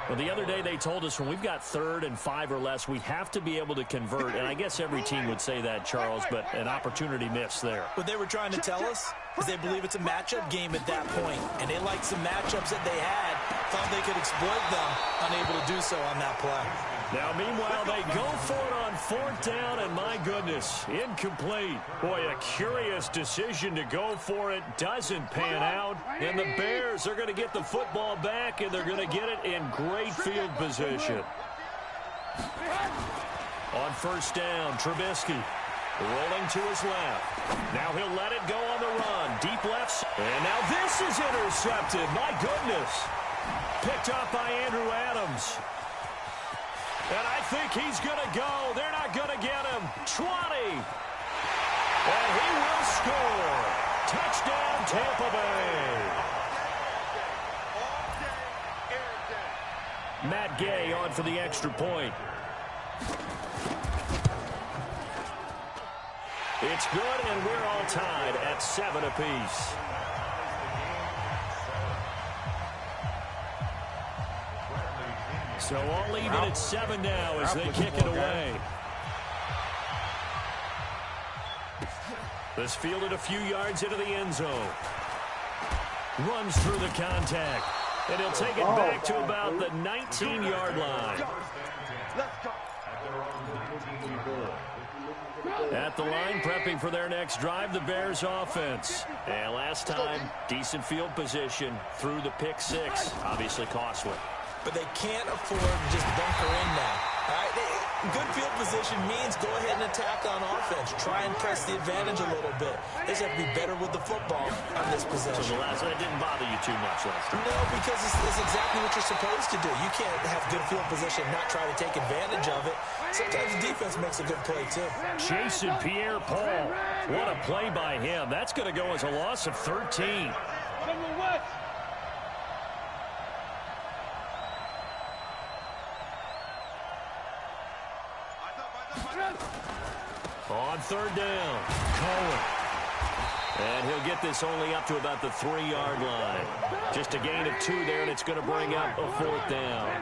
Well, the other day they told us when we've got 3rd and 5 or less, we have to be able to convert. And I guess every team would say that, Charles, but an opportunity missed there. What they were trying to tell us is they believe it's a matchup game at that point. And they liked some matchups that they had, thought they could exploit them, unable to do so on that play. Now, meanwhile, they go for it on 4th down, and my goodness, incomplete. Boy, a curious decision to go for it. Doesn't pan out. And the Bears are going to get the football back, and they're going to get it in great field position. On 1st down, Trubisky rolling to his left. Now he'll let it go on the run. Deep left. And now this is intercepted. My goodness. Picked up by Andrew Adams. And I think he's going to go. They're not going to get him. 20. And he will score. Touchdown, Tampa Bay. Matt Gay on for the extra point. It's good, and we're all tied at 7 apiece. So all even at 7 now as they kick it away. This fielded a few yards into the end zone. Runs through the contact. And he'll take it back to about the 19-yard line. At the line, prepping for their next drive, the Bears offense. And last time, decent field position through the pick 6. Obviously costly. But they can't afford to just bunker in now. All right? Good field position means go ahead and attack on offense. Try and press the advantage a little bit. They just have to be better with the football on this possession. So that didn't bother you too much last time? No, because it's exactly what you're supposed to do. You can't have good field position and not try to take advantage of it. Sometimes the defense makes a good play, too. Jason Pierre-Paul. What a play by him. That's going to go as a loss of 13. On 3rd down, Cohen. And he'll get this only up to about the 3-yard line. Just a gain of 2 there, and it's going to bring up a 4th down.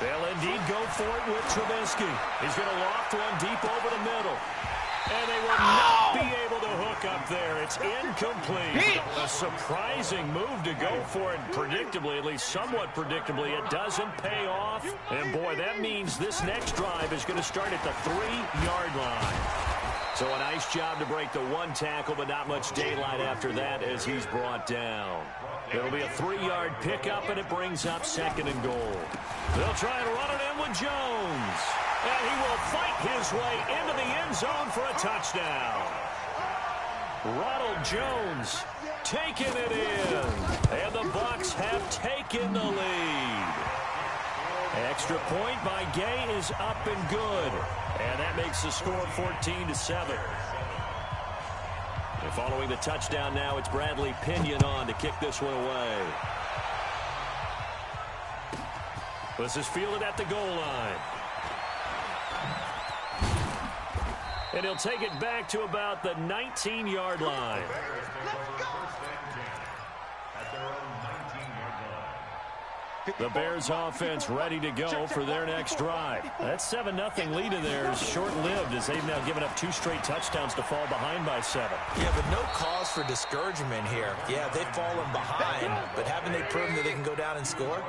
They'll indeed go for it with Trubisky. He's going to loft one deep over the middle. And they will not be able to hook up there. It's incomplete. A surprising move to go for it. Predictably, at least somewhat predictably, it doesn't pay off. And, boy, that means this next drive is going to start at the 3-yard line. So a nice job to break the 1 tackle, but not much daylight after that as he's brought down. It'll be a 3-yard pickup, and it brings up 2nd and goal. They'll try and run it in with Jones. And he will fight his way into the end zone for a touchdown. Ronald Jones taking it in. And the Bucs have taken the lead. Extra point by Gay is up and good. And that makes the score 14-7. And following the touchdown now, it's Bradley Pinion on to kick this one away. This is fielded at the goal line. And he'll take it back to about the 19-yard line. The Bears offense ready to go for their next drive. That 7-0 lead of theirs short-lived as they've now given up 2 straight touchdowns to fall behind by 7. Yeah, but no cause for discouragement here. Yeah, they've fallen behind, but haven't they proven that they can go down and score?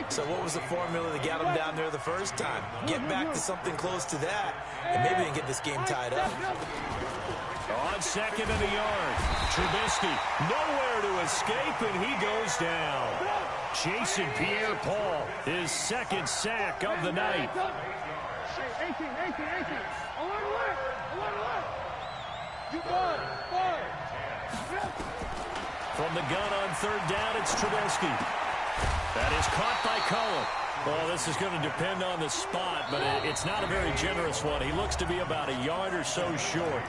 So what was the formula that got them down there the first time? Get back to something close to that, and maybe they can get this game tied up. On 2nd and a yard, Trubisky nowhere to escape, and he goes down. Chasing Pierre-Paul, his 2nd sack of the night. From the gun on 3rd down, it's Trubisky. That is caught by Cohen. Well, this is going to depend on the spot, but it's not a very generous one. He looks to be about a yard or so short.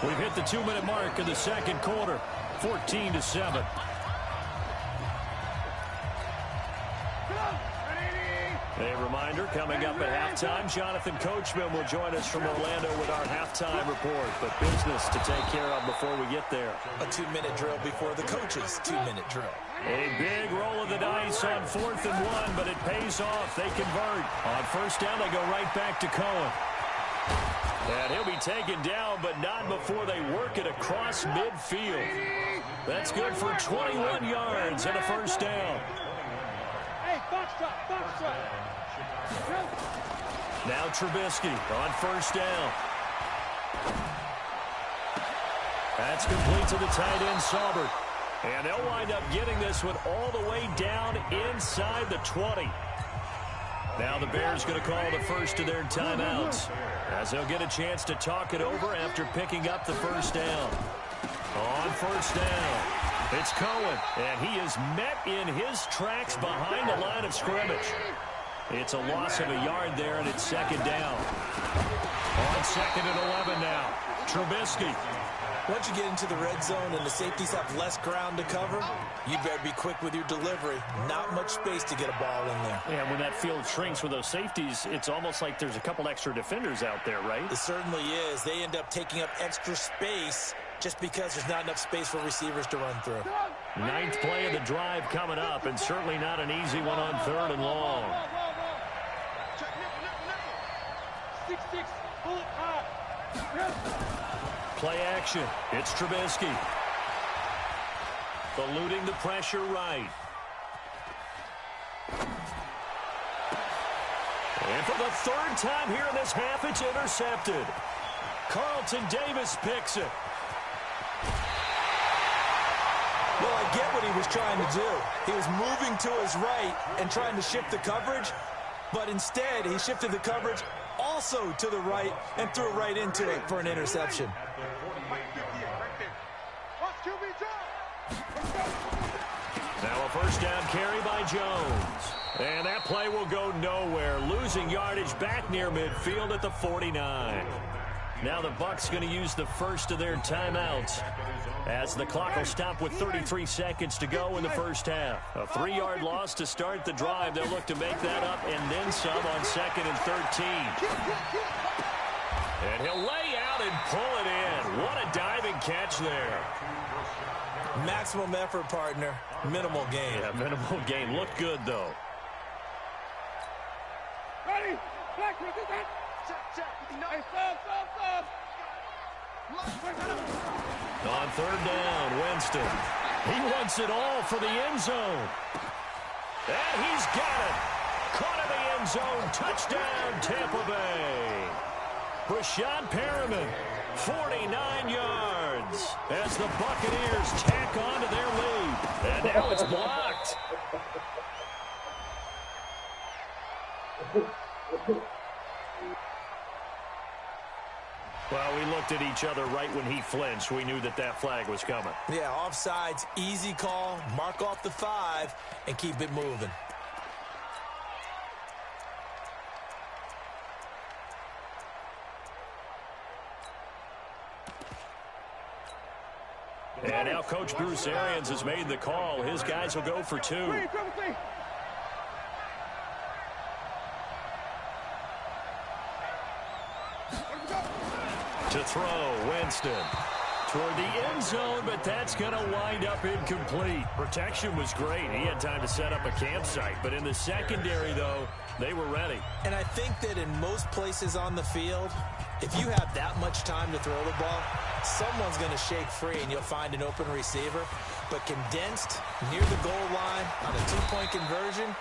We've hit the 2-minute mark in the 2nd quarter, 14-7. A reminder, coming up at halftime, Jonathan Coachman will join us from Orlando with our halftime report. But business to take care of before we get there. A 2-minute drill before the coach's 2-minute drill. A big roll of the dice on 4th and 1, but it pays off. They convert. On 1st down, they go right back to Cohen. And he'll be taken down, but not before they work it across midfield. That's good for 21 yards and a 1st down. Now Trubisky on 1st down. That's complete to the tight end, Saubert. And they'll wind up getting this one all the way down inside the 20. Now the Bears going to call the first of their timeouts, as they'll get a chance to talk it over after picking up the 1st down. On 1st down, it's Cohen, and he is met in his tracks behind the line of scrimmage. It's a loss of a yard there, and it's 2nd down. On 2nd and 11 now, Trubisky. Once you get into the red zone and the safeties have less ground to cover, you better be quick with your delivery. Not much space to get a ball in there. Yeah, when that field shrinks with those safeties, it's almost like there's a couple extra defenders out there, right? It certainly is. They end up taking up extra space just because there's not enough space for receivers to run through. 9th play of the drive coming up, and certainly not an easy one on 3rd and long. 6-6, pull it high. Play action. It's Trubisky. Eluding the pressure right. And for the 3rd time here in this half, it's intercepted. Carlton Davis picks it. Well, I get what he was trying to do. He was moving to his right and trying to shift the coverage, but instead he shifted the coverage also to the right and threw right into it for an interception. Now a 1st down carry by Jones. And that play will go nowhere, losing yardage back near midfield at the 49. Now the Bucs going to use the first of their timeouts, as the clock will stop with 33 seconds to go in the first half. A 3-yard loss to start the drive. They'll look to make that up and then some on 2nd and 13. And he'll lay out and pull it in. What a diving catch there. Maximum effort, partner. Minimal gain. Yeah, minimal gain. Looked good, though. Ready? Black, check. Hey, stop. On 3rd down, Winston. He wants it all for the end zone. And he's got it. Caught in the end zone. Touchdown, Tampa Bay. Rashad Perriman, 49 yards, as the Buccaneers tack on to their lead. And now it's blocked. Well, we looked at each other right when he flinched. We knew that that flag was coming. Yeah, offsides, easy call. Mark off the 5 and keep it moving. And now Coach Bruce Arians has made the call. His guys will go for 2. To throw, Winston. Toward the end zone, but that's going to wind up incomplete. Protection was great. He had time to set up a campsite. But in the secondary, though, they were ready. And I think that in most places on the field, if you have that much time to throw the ball, someone's going to shake free and you'll find an open receiver. But condensed near the goal line on a 2-point conversion,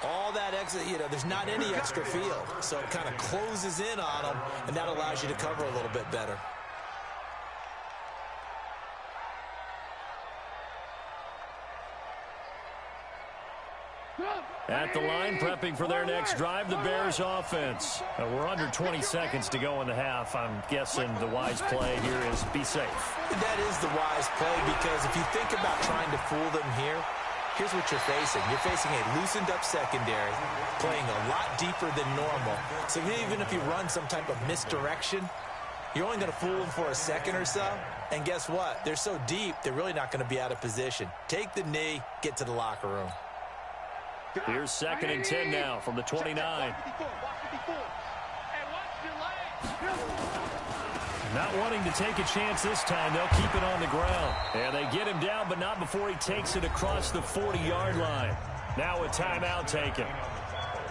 all that extra, there's not any extra field. So it kind of closes in on them, and that allows you to cover a little bit better. At the line, prepping for their next drive, the Bears offense. We're under 20 seconds to go in the half. I'm guessing the wise play here is be safe. That is the wise play, because if you think about trying to fool them here, here's what you're facing. You're facing a loosened up secondary, playing a lot deeper than normal. So even if you run some type of misdirection, you're only going to fool them for a second or so. And guess what? They're so deep, they're really not going to be out of position. Take the knee, get to the locker room. Here's 2nd and 10 now from the 29. Not wanting to take a chance this time, they'll keep it on the ground. And they get him down, but not before he takes it across the 40-yard line. Now a timeout taken.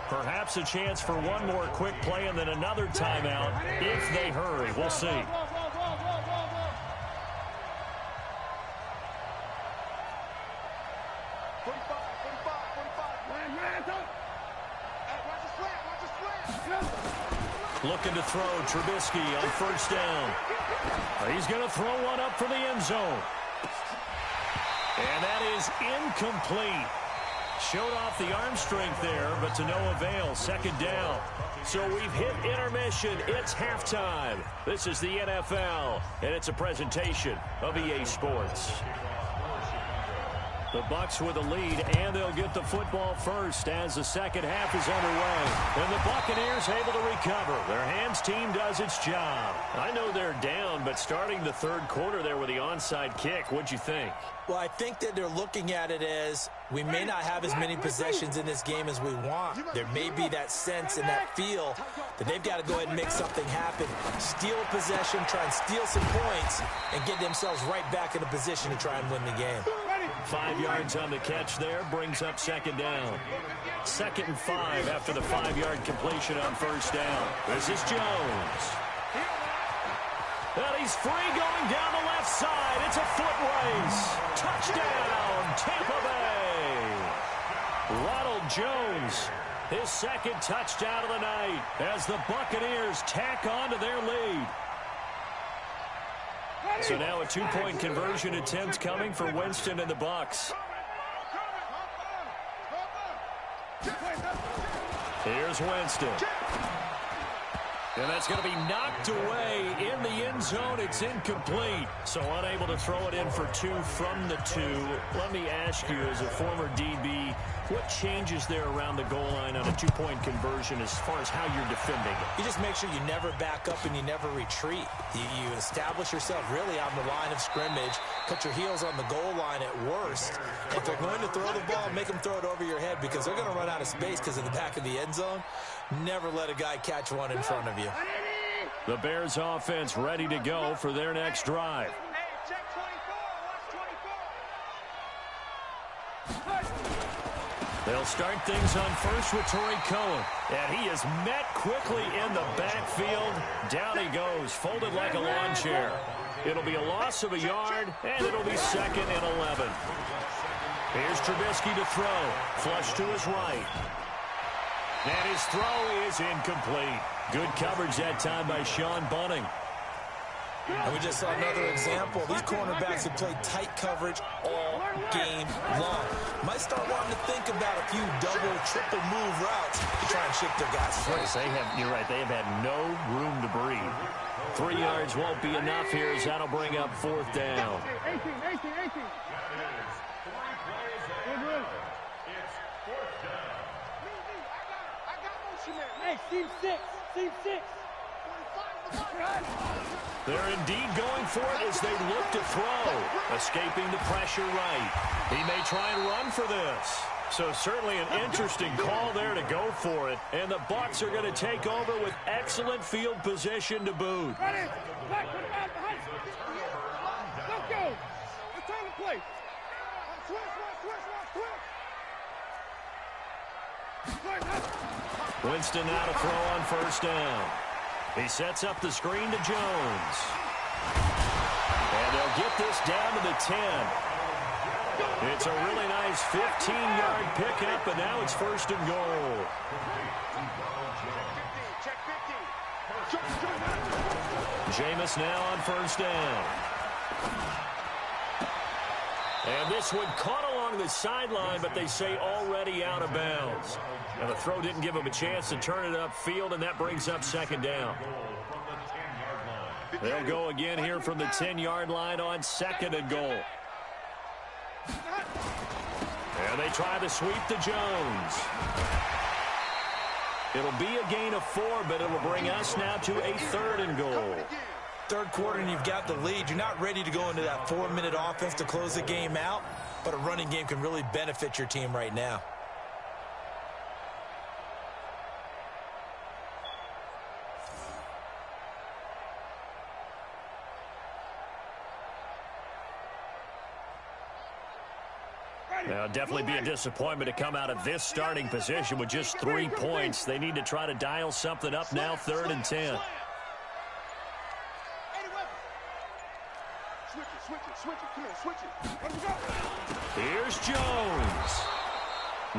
Perhaps a chance for one more quick play and then another timeout if they hurry. We'll see. Looking to throw, Trubisky on 1st down. He's going to throw one up for the end zone. And that is incomplete. Showed off the arm strength there, but to no avail. 2nd down. So we've hit intermission. It's halftime. This is the NFL, and it's a presentation of EA Sports. The Bucs with a lead, and they'll get the football first as the second half is underway. And the Buccaneers able to recover. Their hands team does its job. I know they're down, but starting the 3rd quarter there with the onside kick, what'd you think? Well, I think that they're looking at it as we may not have as many possessions in this game as we want. There may be that sense and that feel that they've got to go ahead and make something happen. Steal a possession, try and steal some points, and get themselves right back in a position to try and win the game. 5 yards on the catch there, brings up 2nd down. 2nd and 5 after the 5-yard completion on 1st down. This is Jones. And he's free going down the left side. It's a foot race. Touchdown, Tampa Bay. Ronald Jones, his 2nd touchdown of the night as the Buccaneers tack on to their lead. So now a 2-point conversion attempt coming for Winston and the Bucs. Here's Winston. And that's going to be knocked away in the end zone. It's incomplete. So unable to throw it in for 2 from the 2. Let me ask you, as a former DB, what changes there around the goal line on a 2-point conversion as far as how you're defending it? You just make sure you never back up and you never retreat. You establish yourself really on the line of scrimmage, put your heels on the goal line at worst. If they're going to throw the ball, make them throw it over your head because they're going to run out of space because in the back of the end zone, never let a guy catch one in front of you. The Bears offense ready to go for their next drive. Hey, check 24. Watch 24. They'll start things on first with Torrey Cohen. And he is met quickly in the backfield. Down he goes, folded like a lawn chair. It'll be a loss of a yard, and it'll be 2nd and 11. Here's Trubisky to throw. Flush to his right. And his throw is incomplete. Good coverage that time by Sean Bunting. And we just saw another example. These cornerbacks have played tight coverage all game long. Might start wanting to think about a few double, triple move routes to try and shake their guys' face. You're right, they have had no room to breathe. 3 yards won't be enough here as that'll bring up 4th down. 18. Hey, team 6. They're indeed going for it as they look to throw. Escaping the pressure right. He may try and run for this. So certainly an interesting call there to go for it. And the Bucs are going to take over with excellent field position to boot. Ready? Back, put him out behind. Let's go. It's time to play. Switch. Winston now to throw on first down. He sets up the screen to Jones. And they'll get this down to the 10. It's a really nice 15-yard pickup, and now it's 1st and goal. Check 15. Jameis now on first down. And this one caught along the sideline, but they say already out of bounds. And the throw didn't give him a chance to turn it upfield, and that brings up 2nd down. They'll go again here from the 10-yard line on 2nd and goal. And they try to sweep to Jones. It'll be a gain of 4, but it'll bring us now to a 3rd and goal. 3rd quarter and you've got the lead. You're not ready to go into that 4-minute offense to close the game out, but a running game can really benefit your team right now. Now, it'll definitely be a disappointment to come out of this starting position with just 3 points. They need to try to dial something up now, 3rd and 10. Switch it. Here's Jones.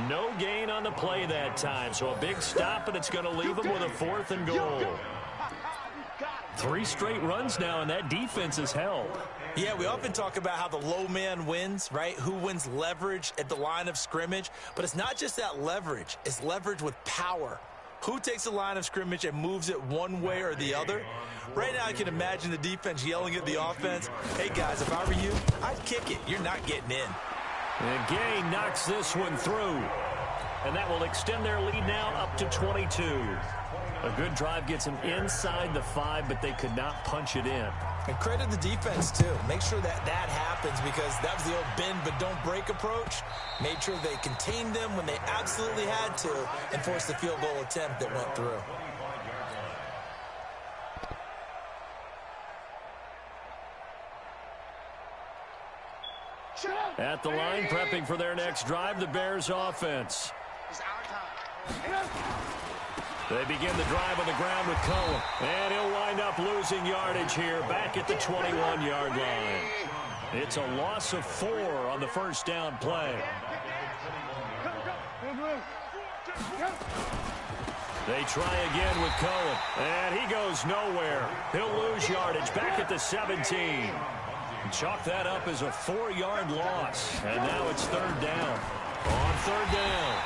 No gain on the play that time, so a big stop, and it's going to leave him with a 4th and goal. 3 straight runs now, and that defense is held. Yeah, we often talk about how the low man wins, right? Who wins leverage at the line of scrimmage. But it's not just that leverage. It's leverage with power. Who takes the line of scrimmage and moves it one way or the other? Right now, I can imagine the defense yelling at the offense, hey, guys, if I were you, I'd kick it. You're not getting in. And Gay knocks this one through. And that will extend their lead now up to 22. A good drive gets them inside the 5, but they could not punch it in. And credit the defense, too. Make sure that happens because that was the old bend but don't break approach. Made sure they contained them when they absolutely had to and forced the field goal attempt that went through. At the line, prepping for their next drive, the Bears offense. They begin the drive on the ground with Cohen. And he'll wind up losing yardage here back at the 21-yard line. It's a loss of 4 on the first down play. They try again with Cohen. And he goes nowhere. He'll lose yardage back at the 17. Chalk that up as a 4-yard loss. And now it's 3rd down. On 3rd down,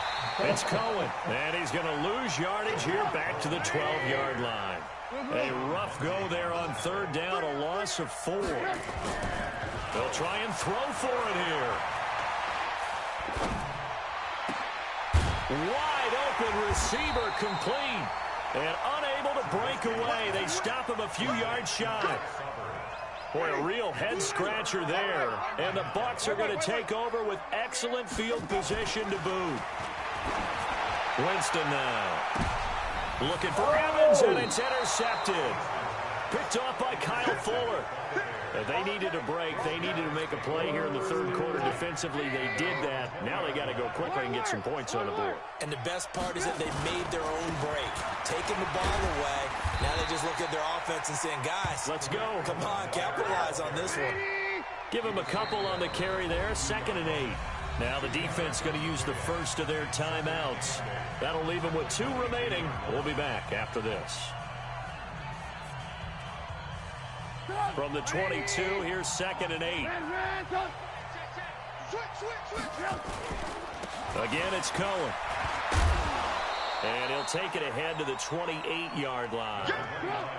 it's Cohen. And he's going to lose yardage here back to the 12-yard line. A rough go there on third down, a loss of 4. They'll try and throw for it here. Wide open receiver complete. And unable to break away. They stop him a few yards shy. Boy, a real head-scratcher there. And the Bucs are going to take over with excellent field position to boot. Winston now. Looking for Evans, and it's intercepted. Picked off by Kyle Fuller. If they needed a break, they needed to make a play here in the third quarter defensively. They did that. Now they got to go quickly and get some points on the board. And the best part is that they made their own break. Taking the ball away. Now they just look at their offense and saying, guys, let's go. Come on, capitalize on this one. Give them a couple on the carry there. 2nd and 8. Now the defense going to use the first of their timeouts. That'll leave them with 2 remaining. We'll be back after this. From the 22, here's 2nd and 8. Again, it's Cohen. And he'll take it ahead to the 28-yard line.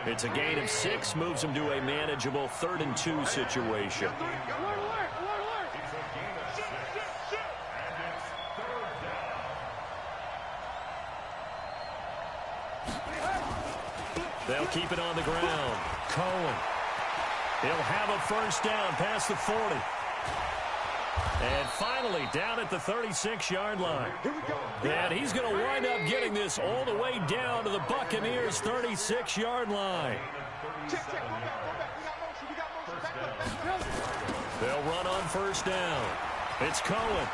It's a gain of 6, moves him to a manageable 3rd and 2 situation. They'll keep it on the ground. Cohen. He'll have a first down past the 40. And finally down at the 36-yard line. And he's going to wind up getting this all the way down to the Buccaneers' 36-yard line. They'll run on first down. It's Cohen.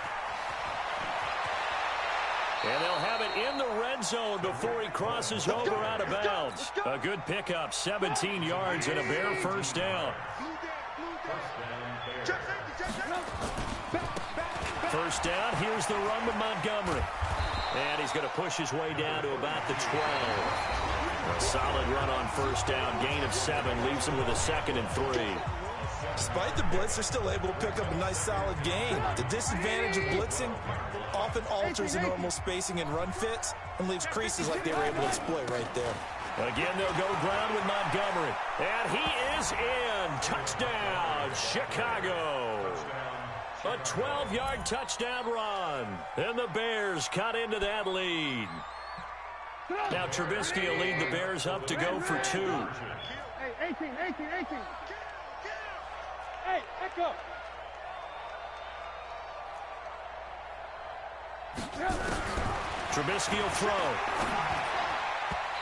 And they'll have it in the red zone before he crosses over out of bounds. A good pickup, 17 yards and a bare first down. First down, here's the run with Montgomery. And he's going to push his way down to about the 12. A solid run on first down, gain of 7, leaves him with a 2nd and 3. Despite the blitz, they're still able to pick up a nice, solid gain. The disadvantage of blitzing often alters the normal spacing and run fits and leaves creases like they were able to exploit right there. Again, they'll go ground with Montgomery. And he is in. Touchdown, Chicago. A 12-yard touchdown run. And the Bears cut into that lead. Now Trubisky will lead the Bears up to go for 2. Hey, 18. Hey, echo. Trubisky will throw.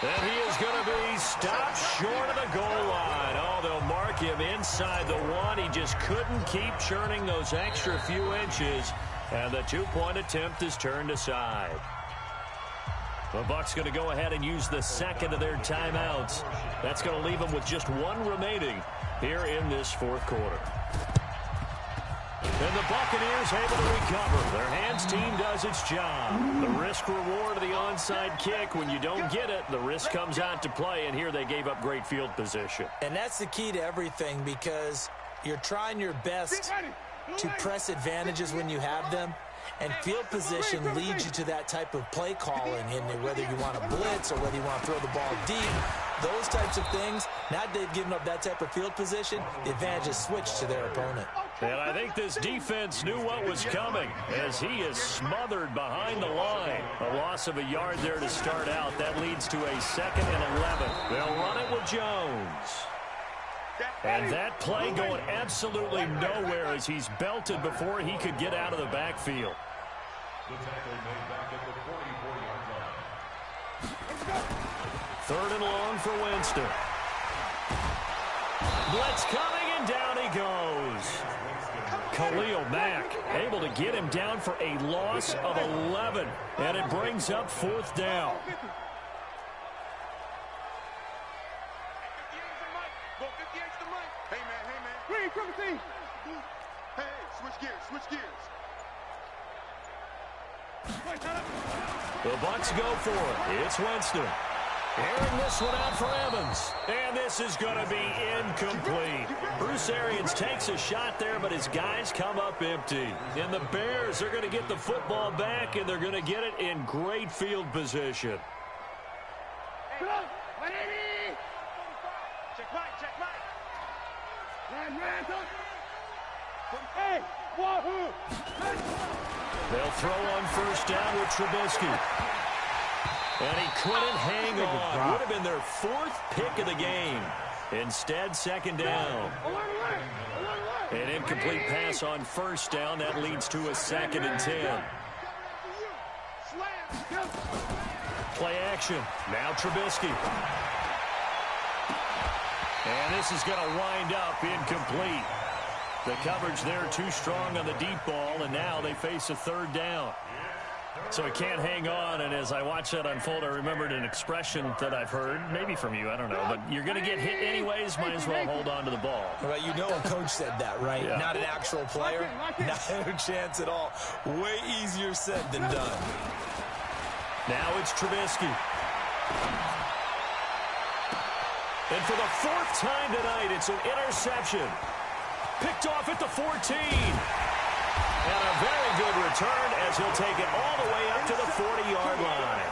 And he is going to be stopped short of the goal line. Oh, they'll mark him inside the 1. He just couldn't keep churning those extra few inches. And the 2-point attempt is turned aside. The Bucs going to go ahead and use the 2nd of their timeouts. That's going to leave them with just 1 remaining here in this 4th quarter. And the Buccaneers able to recover. Their hands team does its job. The risk-reward of the onside kick. When you don't get it, the risk comes out to play, and here they gave up great field position. And that's the key to everything, because you're trying your best to press advantages when you have them. And field position leads you to that type of play calling, and whether you want to blitz or whether you want to throw the ball deep, those types of things. Now that they've given up that type of field position, the advantage is switched to their opponent. And I think this defense knew what was coming as he is smothered behind the line. A loss of a yard there to start out. That leads to a 2nd and 11. They'll run it with Jones. And that play going absolutely nowhere as he's belted before he could get out of the backfield. The tackle made back at the 44-yard line. 3rd and long for Winston. Blitz coming, and down he goes. Khalil Mack able to get him down for a loss of 11. And it brings up 4th down. The Bucs go for it. It's Winston. Airing this one out for Evans. And this is going to be incomplete. Bruce Arians takes a shot there, but his guys come up empty. And the Bears are going to get the football back, and they're going to get it in great field position. Hey, wahoo! They'll throw on first down with Trubisky. And he couldn't hang on. Would have been their 4th pick of the game. Instead, second down. An incomplete pass on first down. That leads to a 2nd and 10. Play action. Now Trubisky. And this is going to wind up incomplete. The coverage there too strong on the deep ball, and now they face a 3rd down. So he can't hang on, and as I watch that unfold, I remembered an expression that I've heard, maybe from you, I don't know, but you're going to get hit anyways, might as well hold on to the ball. Well, you know a coach said that, right? Yeah. Not an actual player. Not a chance at all. Way easier said than done. Now it's Trubisky. And for the 4th time tonight, it's an interception. Picked off at the 14. And a very good return as he'll take it all the way up to the 40-yard line.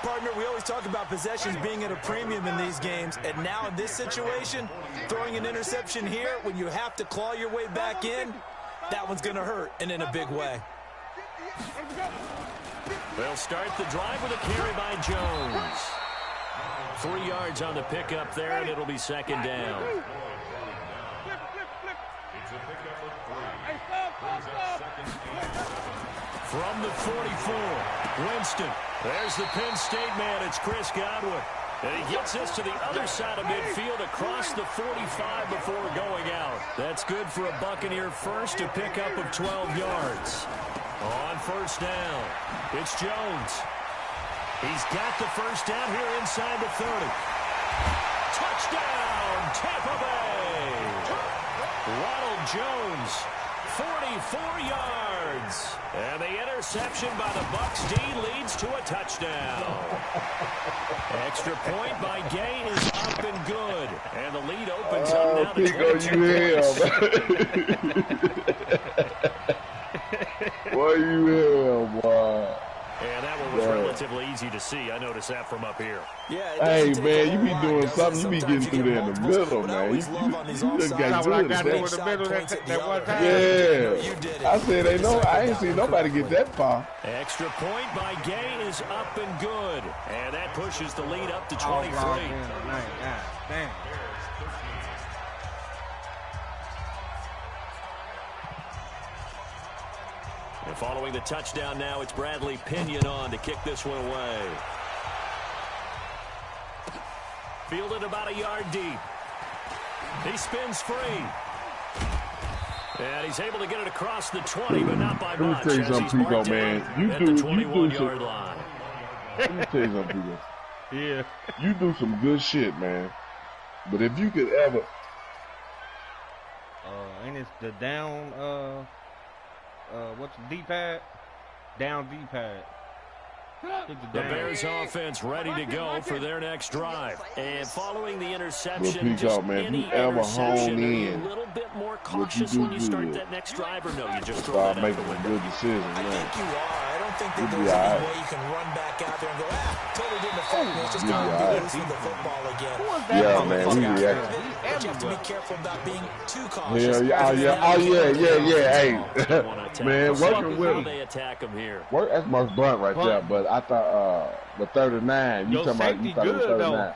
Partner, we always talk about possessions being at a premium in these games, and now in this situation, throwing an interception here when you have to claw your way back in, that one's going to hurt, and in a big way. They'll start the drive with a carry by Jones. 3 yards on the pickup there, and it'll be second down. It's a pickup of 3. Brings up second and 8. From the 44, Winston. There's the Penn State man. It's Chris Godwin. And he gets this to the other side of midfield across the 45 before going out. That's good for a Buccaneer first, to pick up of 12 yards. On first down, it's Jones. He's got the first down here inside the 30. Touchdown, Tampa Bay. Ronald Jones, 44 yards. And the interception by the Bucs D leads to a touchdown. Extra point by Gay is up and good. And the lead opens up now to 22 points. Boy, you hell, boy. And that one was relatively easy to see. I noticed that from up here. Yeah, hey, man, you be doing something. You be getting through there in the middle, man. You just got good. Yeah. I said, I ain't seen nobody get that far. Extra point by Gay is up and good. And that pushes the lead up to 23. Damn. And following the touchdown now, it's Bradley Pinion on to kick this one away. Fielded about a yard deep. He spins free. And he's able to get it across the 20, but not by much. Let me tell you something, Pico, man. You do 21-yard line. Let me tell you something, Pico. Yeah. You do some good shit, man. But if you could ever... and it's the down, what's the D-pad? Down D-pad. The Bears offense ready to go for their next drive. And following the interception, just any interception, are you a little bit more cautious when you start that next drive, or no, you just throw that out the window? Start making good decisions, man. I think you are. I don't think that there's any way you can run back out there and go, totally didn't affect me. It's just going to be loose with the football again. Yeah, man, we react. But you have to be careful about being too cautious. Hey, man, working with they attack him here. That's Mark Blunt right there, but I thought the 39. You talking about the 39?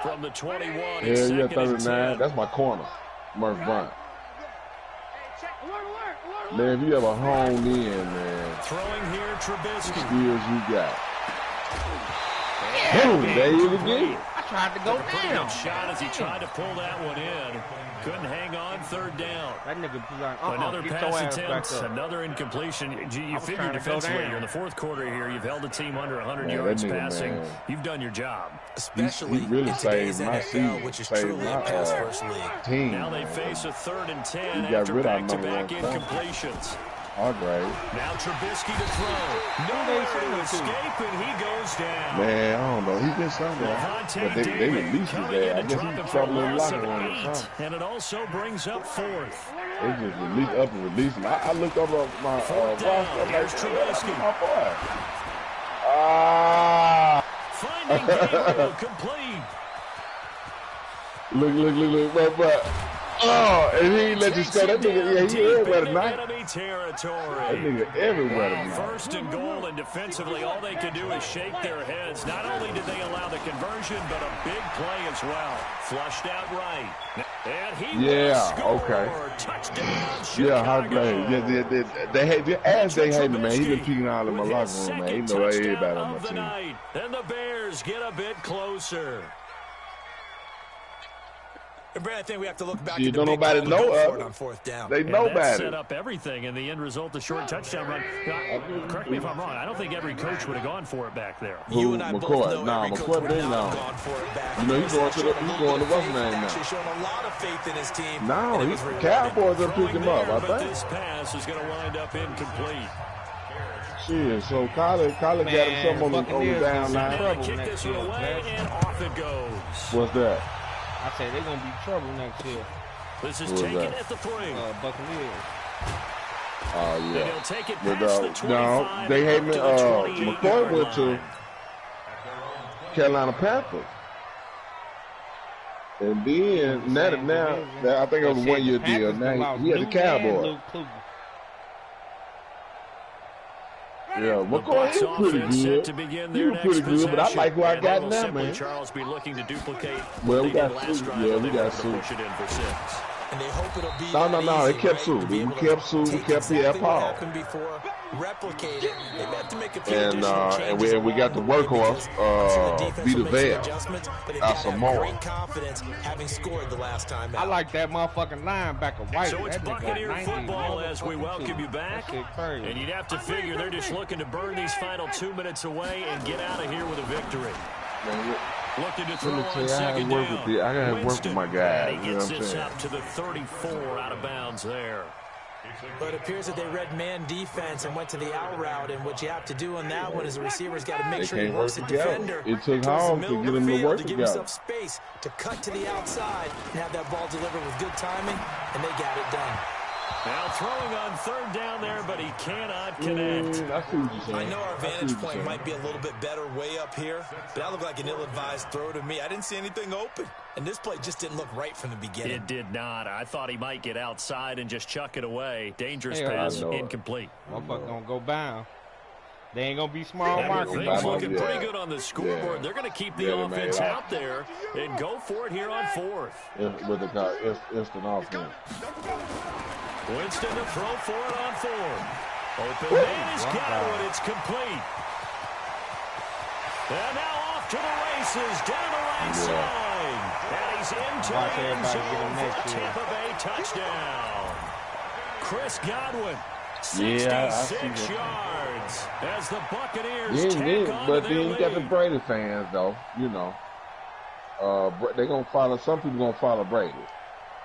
From the 21, yeah, 39. That's my corner, Mark Blunt. Man, if you ever honed in, man. Throwing here, Trubisky. The skills you got. Boom, there you go. I tried to go down. Shot as he tried to pull that one in. Couldn't hang on, third down. That nigga another pass attempt, another incompletion. You figure defensively, you're in the fourth quarter here. You've held the team under 100 yards passing. Man. You've done your job. Especially he really in today's saved NFL, which is truly a pass-first league. Team, now they face a 3rd and 10 after back-to-back incompletions. All right. Now Trubisky to throw. Nowhere to escape, and he goes down. Man, I don't know. He did something. But they released his ass. I guess he's trouble in the locker room or something. And it also brings up 4th. They just release up and release him. I looked up my roster. Here's Trubisky. My boy. Finding Gabriel complete. Look. Oh, and he ain't let you score. That nigga, yeah, he everywhere tonight. Enemy territory. That nigga everywhere tonight. First and goal, and defensively, all they can do is shake their heads. Not only did they allow the conversion, but a big play as well. Flushed out right. And he will score. Okay. Touchdown, Chicago. Yeah, how great. They hate, as they hate him, man. He been peeking out in my locker room, man. He know everybody on my team. And the Bears get a bit closer. And Brad, I think we have to look back. You don't nobody know of on fourth down. They know about it. Set up everything, and the end result, the short touchdown run. Correct me if I'm wrong. I don't think every coach would have gone for it back there. You and I both know every coach would not have gone for it back. You know, he's going to what's his name now? Actually showing a lot of faith in his team. No, he's Cowboys are picking him up, I think. This pass is going to wind up incomplete. Shit, so Colin got him some on the down line. Kick this one away, and off it goes. What's that? I say they're going to be trouble next year. This is taken at the 3. Buccaneers. Oh, yeah. They'll take it past the 25. No, they hate me. McCoy went to Carolina Panthers. And then, now I think it was a 1-year deal. Now he had the Cowboys. Yeah, McCoy is pretty good. He was pretty good, but I like who I got now, man. Charles be looking to duplicate. Well, we got Sue. Yeah, we got Sue. Push it in for 6. And they hope it'll be No, they kept Sue. We kept Sue. We kept Pierre Paul. Replicate it. They have to make a few and we got the workhorse, Vita Vale. That's some more. Having scored the last time I like that motherfucking linebacker White. So it's Buccaneer football as we welcome you back. And you'd have to figure they're just looking to burn these final 2 minutes away and get out of here with a victory. Looking to throw on second down. I gotta work with my guys. He gets this up to the 34 out of bounds there. But it appears that they read man defense and went to the out route, and what you have to do on that one is the receiver's got to make sure he works the defender. It took home to get him to work to give himself space to cut to the outside and have that ball delivered with good timing, and they got it done. Now throwing on third down there, but he cannot connect. I know our vantage point might be a little bit better way up here, but that looked like an ill-advised throw to me. I didn't see anything open, and this play just didn't look right from the beginning. It did not. I thought he might get outside and just chuck it away. Dangerous pass, incomplete. Motherfucker gonna go bound. They ain't gonna be small market. Things looking pretty good on the scoreboard. Yeah. They're going to keep the offense out there and go for it here on 4th. With the instant offense. Winston to throw for it on 4th. Open man is Godwin. It's complete. And now off to the races down the right side. And he's into the end zone for a Tampa Bay touchdown. Chris Godwin. 66 yards as the Buccaneers take on but then you got the Brady fans, though. You know, they're gonna follow. Some people gonna follow Brady.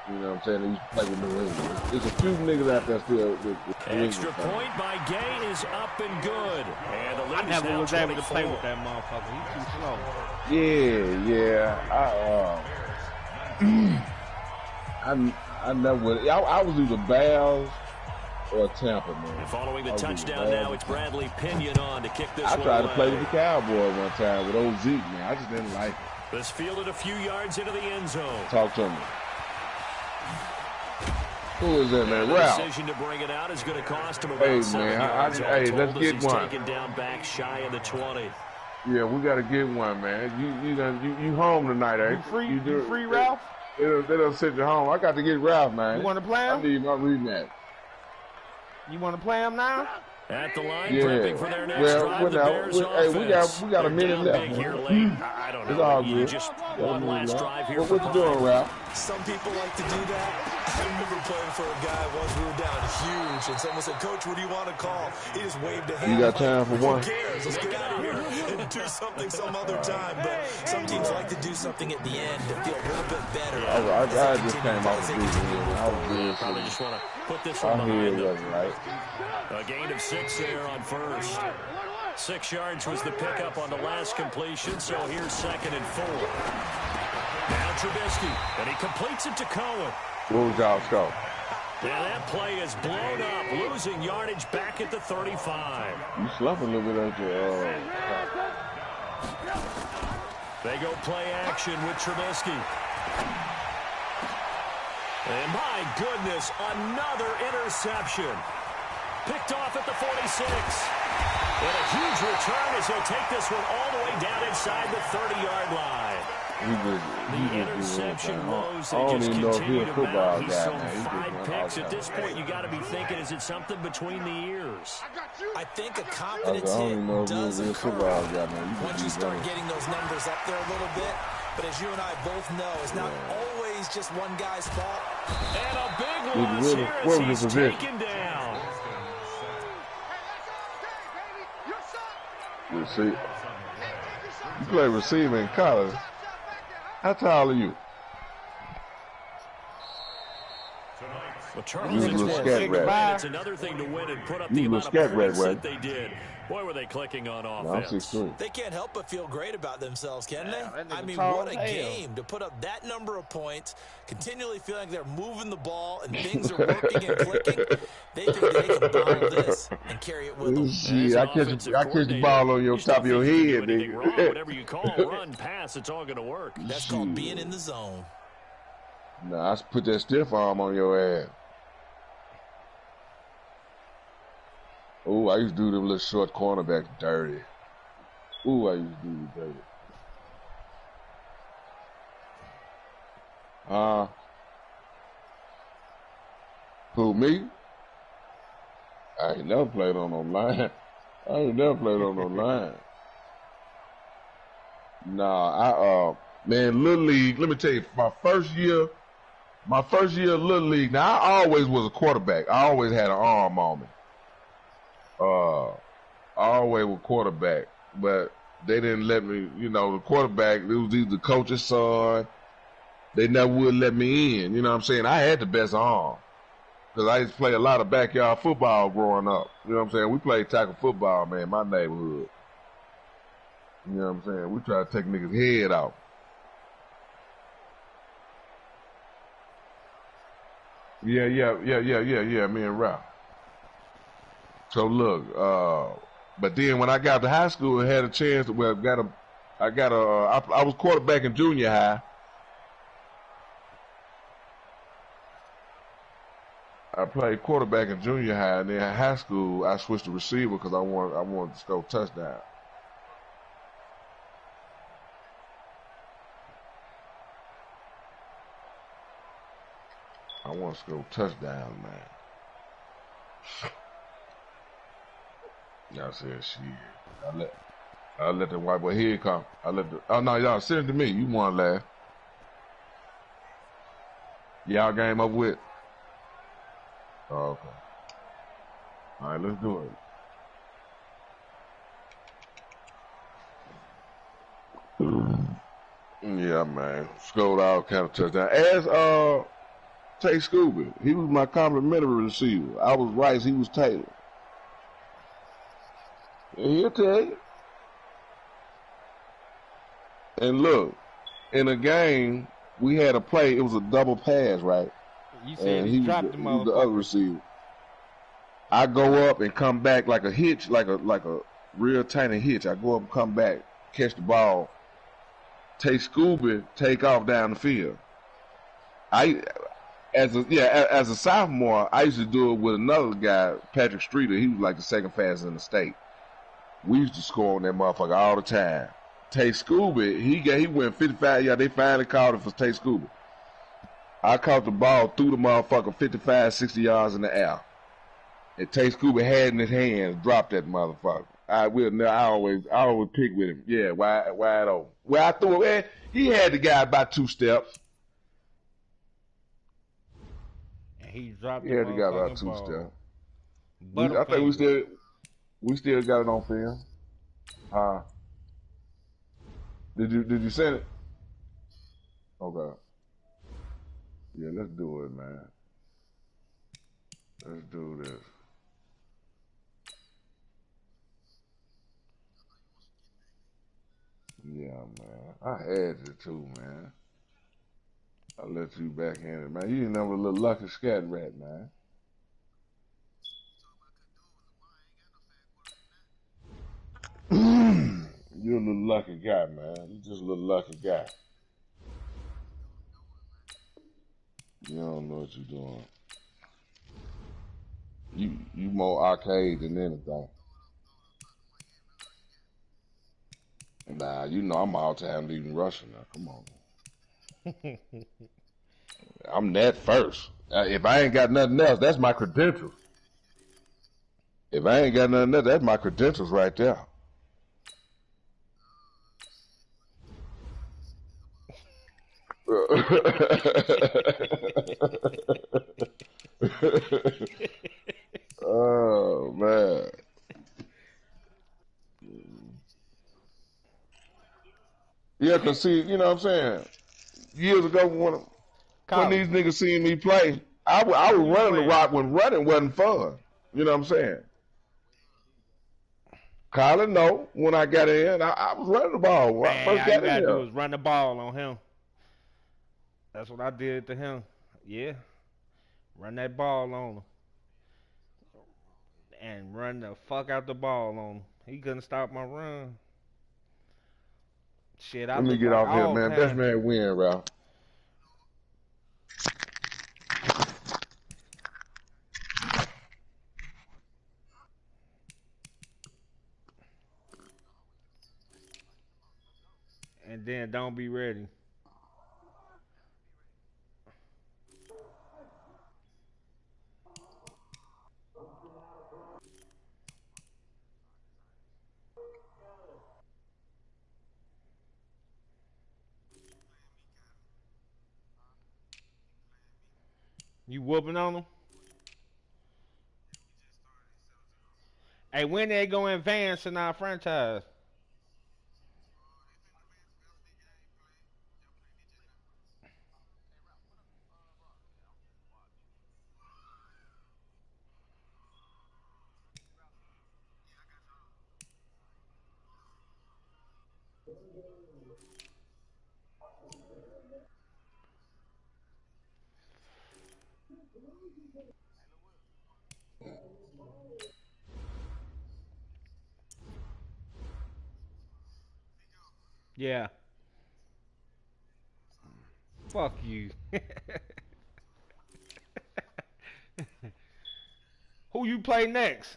You know what I'm saying? He's playing with New England. There's a few niggas out there still. With extra point by Gay is up and good. And the lead I never was able to play with that motherfucker. He's too slow. I never would. I was either Bears or Tampa, man. And following the touchdown now, it's Bradley Pinion on to kick this one. I tried to play with the Cowboys one time with old Zeke, man. I just didn't like it. This fielded a few yards into the end zone. Talk to me. Who is that, man? Ralph. The decision to bring it out is going to cost him about 7 yards. Hey, let's get one. Taken down back shy of the 20. Yeah, we got to get one, man. You home tonight, eh? You free, Ralph? They don't send you home. I got to get Ralph, man. You want to play him? I need my rematch. You want to play him now? At the line, prepping for their next drive. The Bears offense. We got a minute left. Here late. I don't know. It's all good. Just one last drive here. What you doing, Ralph? Some people like to do that. I remember playing for a guy once we were down huge, and someone said, "Coach, what do you want to call?" He just waved a hand. You got time for one? Who cares? Let's get out of here and do something some other time. But some teams like to do something at the end to feel a little bit better. I just came off the beat. I was good. Probably just want to put this one behind them. Right. A gain of 6 there on first. 6 yards was the pickup on the last completion, so here's 2nd and 4. Now Trubisky, and he completes it to Cohen. What was y'all score? Yeah, that play is blown up, losing yardage back at the 35. You slept a little bit, don't you? They go play action with Trubisky. And my goodness, another interception. Picked off at the 46. And a huge return as he'll take this one all the way down inside the 30-yard line. The interception woes, they just continue to mount. He's thrown 5 picks. At this point, you got to be thinking, is it something between the ears? I think a confidence hit does occur once you start getting those numbers up there a little bit. But as you and I both know, it's not always just one guy's fault. And a big loss here as he's taken down. Receive. You play receiver in college. How tall are you? Well, Charles, it's another thing to win and put up the amount of points that they did. Boy, were they clicking on offense. They can't help but feel great about themselves, can they? I mean, what a game to put up that number of points, continually feeling like they're moving the ball and things are working and clicking. They think they can bottle this and carry it with them. Yeah, I catch the ball on your top of your head. Whatever you call run, pass, it's all going to work. That's called being in the zone. Nah, I put that stiff arm on your ass. Oh, I used to do them little short cornerbacks dirty. Ooh, I used to do them dirty. Who, me? I ain't never played on no line. Nah, man, Little League, let me tell you, my first year of Little League, now I always was a quarterback. I always had an arm on me. I always was quarterback, but they didn't let me, the quarterback, it was either the coach's son. They never would let me in, you know what I'm saying? I had the best arm because I used to play a lot of backyard football growing up. You know what I'm saying? We played tackle football, man, in my neighborhood. You know what I'm saying? We try to take niggas' head off. Yeah, me and Ralph. So look, but then when I got to high school, I had a chance to, I was quarterback in junior high. I played quarterback in junior high, and then in high school, I switched to receiver because I wanted to score touchdown. I want to score touchdown, man. Y'all said, shit. I let the white boy here come. Oh no, y'all send it to me. You want to laugh. Y'all game up with? Oh, okay. All right, let's do it. Yeah, man. Scored all kind of touchdown. As Tay Scooby, he was my complimentary receiver. I was Rice, he was Taylor. And he'll tell you. And look, in a game, we had a play. It was a double pass, right? You said he dropped the motherfucker. The other receiver. I go up and come back like a hitch, like a real tiny hitch. I go up and come back, catch the ball. Take Scooby, take off down the field. As a sophomore, I used to do it with another guy, Patrick Streeter. He was like the second fastest in the state. We used to score on that motherfucker all the time. Tay Scooby, he went 55 yards. They finally called it for Tay Scooby. I caught the ball through the motherfucker 55, 60 yards in the air. And Tay Scooby had in his hands, dropped that motherfucker. I always pick with him. Yeah, wide open. Where I threw it, man, he had the guy about 2 steps. And he dropped the guy about 2 steps. I think we still got it on film. Did you send it? Okay. Yeah, let's do it, man. Let's do this. Yeah, man. I had you too, man. I let you back in it, man. You ain't never a little lucky scat rat, man. You're a little lucky guy, man. You're just a little lucky guy. You don't know what you're doing. You more arcade than anything. Nah, you know I'm all time leading Russia now. Come on. I'm that first. If I ain't got nothing else, that's my credentials. If I ain't got nothing else, that's my credentials right there. Oh man. Yeah, cause see, you know what I'm saying? Years ago when Colin, these niggas seen me play, I was who you running the playing? rock when running wasn't fun. You know what I'm saying? Colin, no. When I got in, I was running the ball when I Man, first all you got in gotta do here. is run the ball on him. That's what I did to him. Yeah, run that ball on him and run the fuck out the ball on him. He couldn't stop my run. Shit, I Let me look get like off here, all man. Best time. man win, Ralph. And then don't be ready. You whooping on him? Hey, when they go advance in our franchise? Yeah. Fuck you. Who you play next?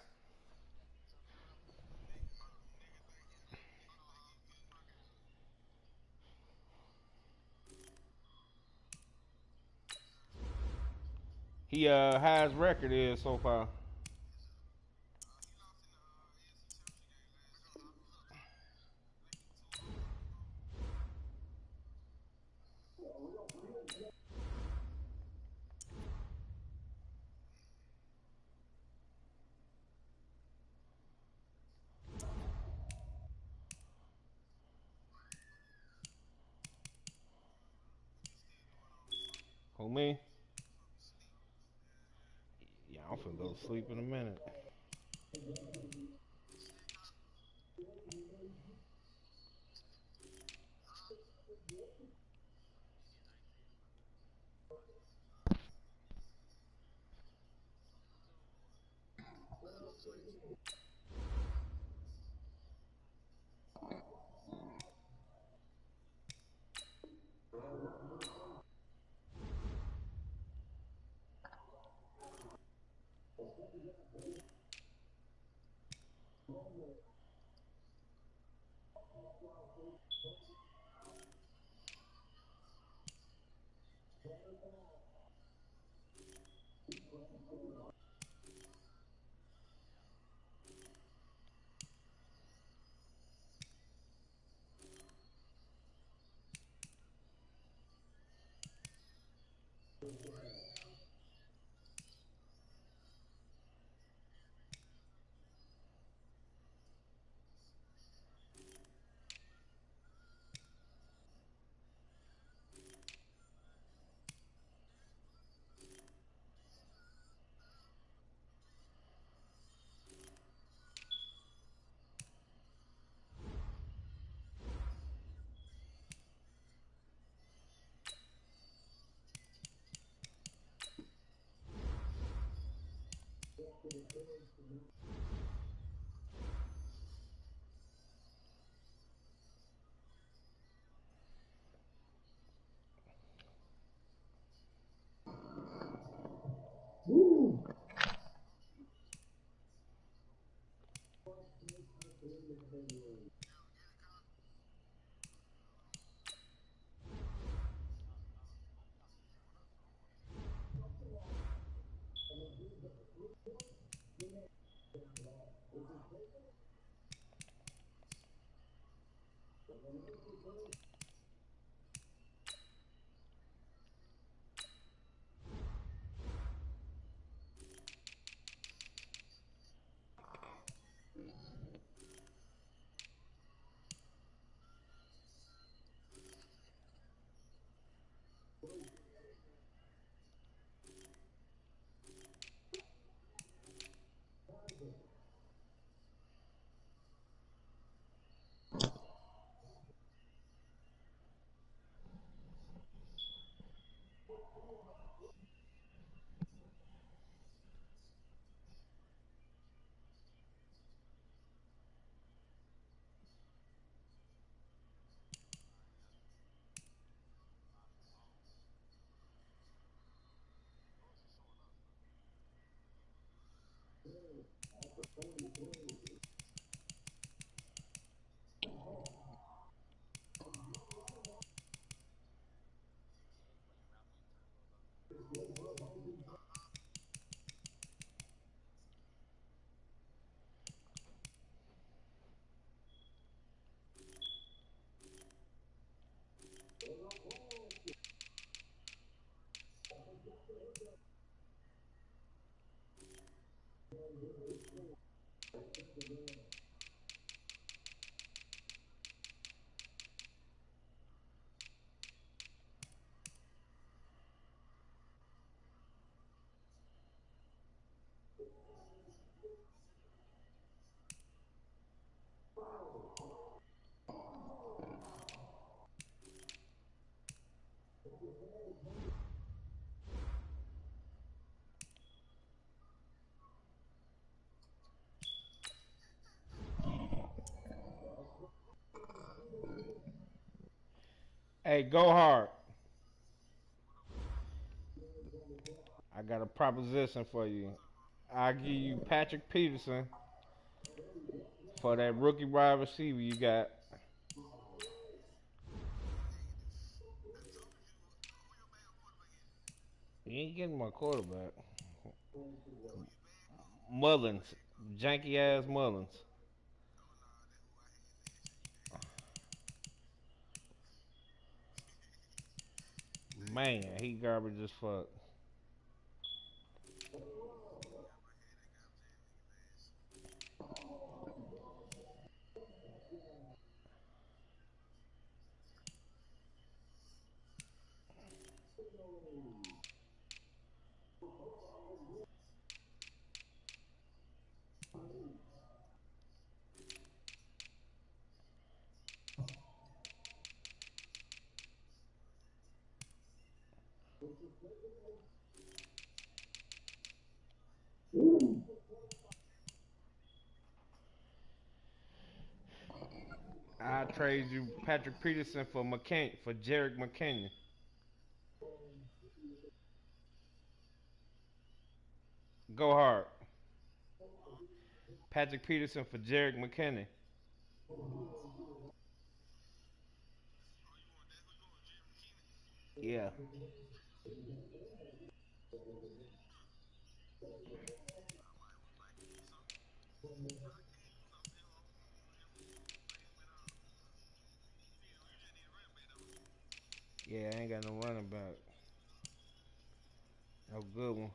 He highest record is so far. Who me? Yeah, I'm finna go to sleep in a minute. Hey, go hard. I got a proposition for you. I'll give you Patrick Peterson for that rookie wide receiver you got. You ain't getting my quarterback. Mullins. Janky ass Mullins. Man, he garbage as fuck. I trade you Patrick Peterson for Jerick McKinnon. Go hard. Patrick Peterson for Jerick McKinnon. Yeah. Yeah, I ain't got no running back. No good one.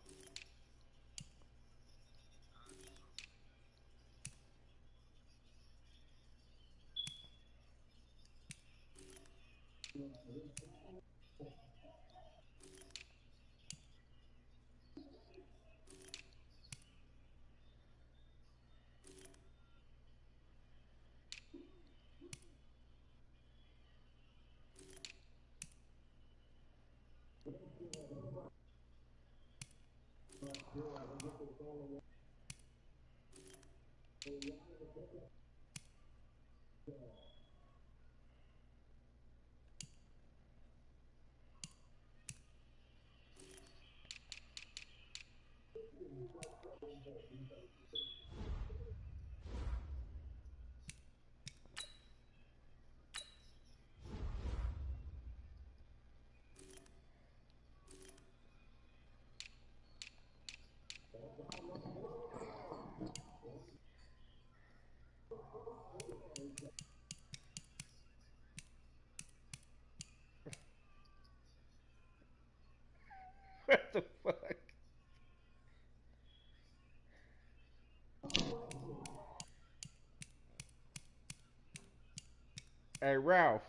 Hey Ralph,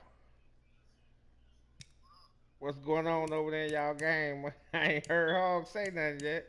what's going on over there in y'all game? I ain't heard Hog say nothing yet.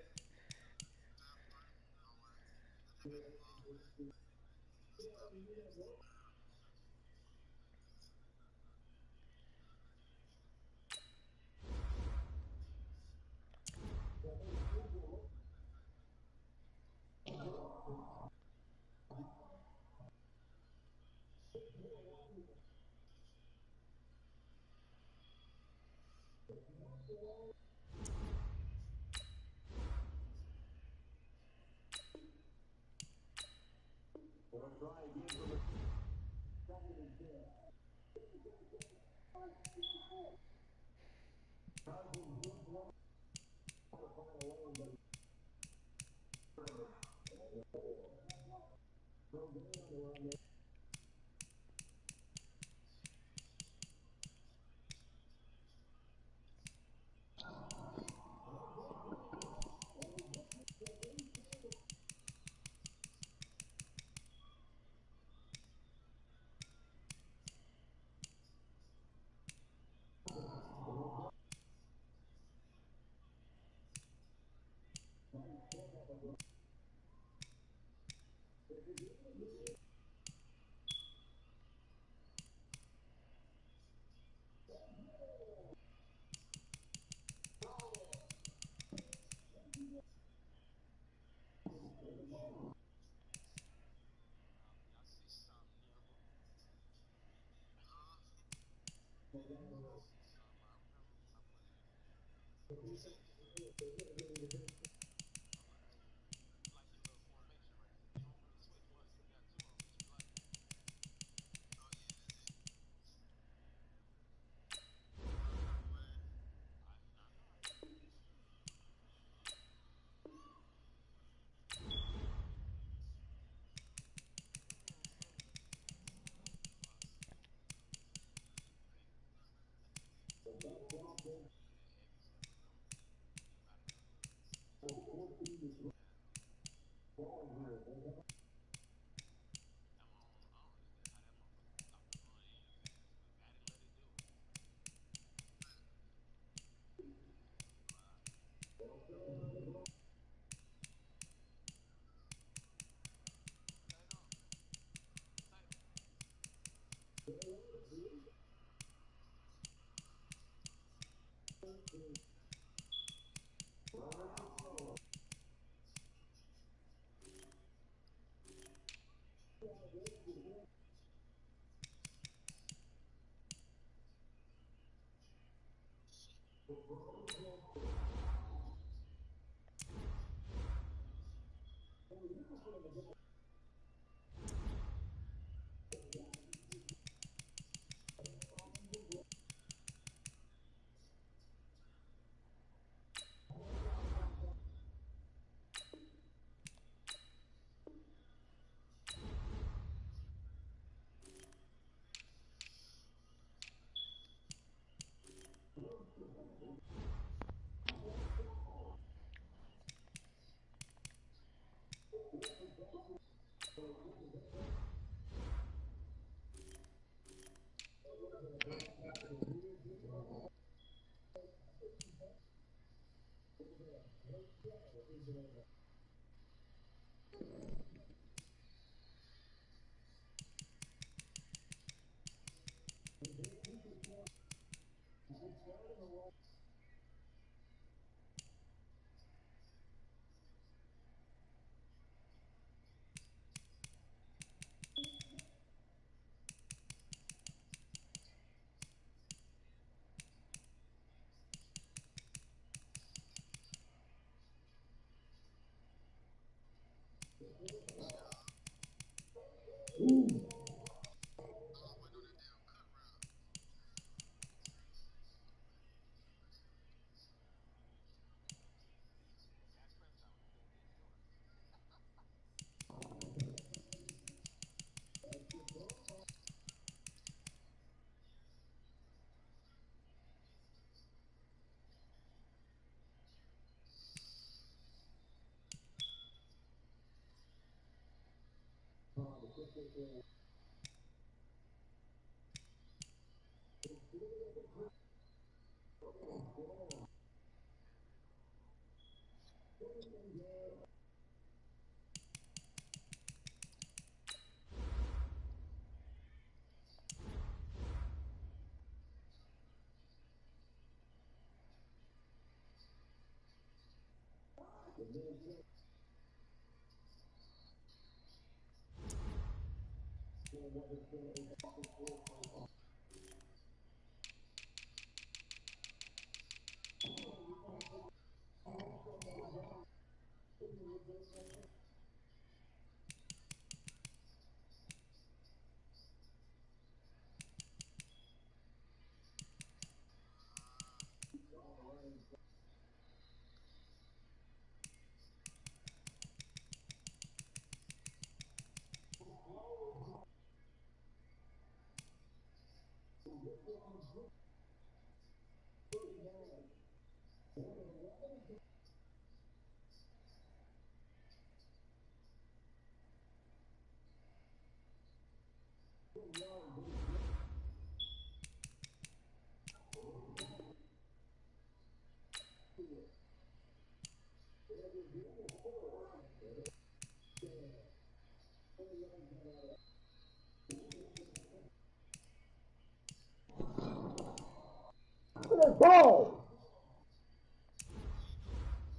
Ball.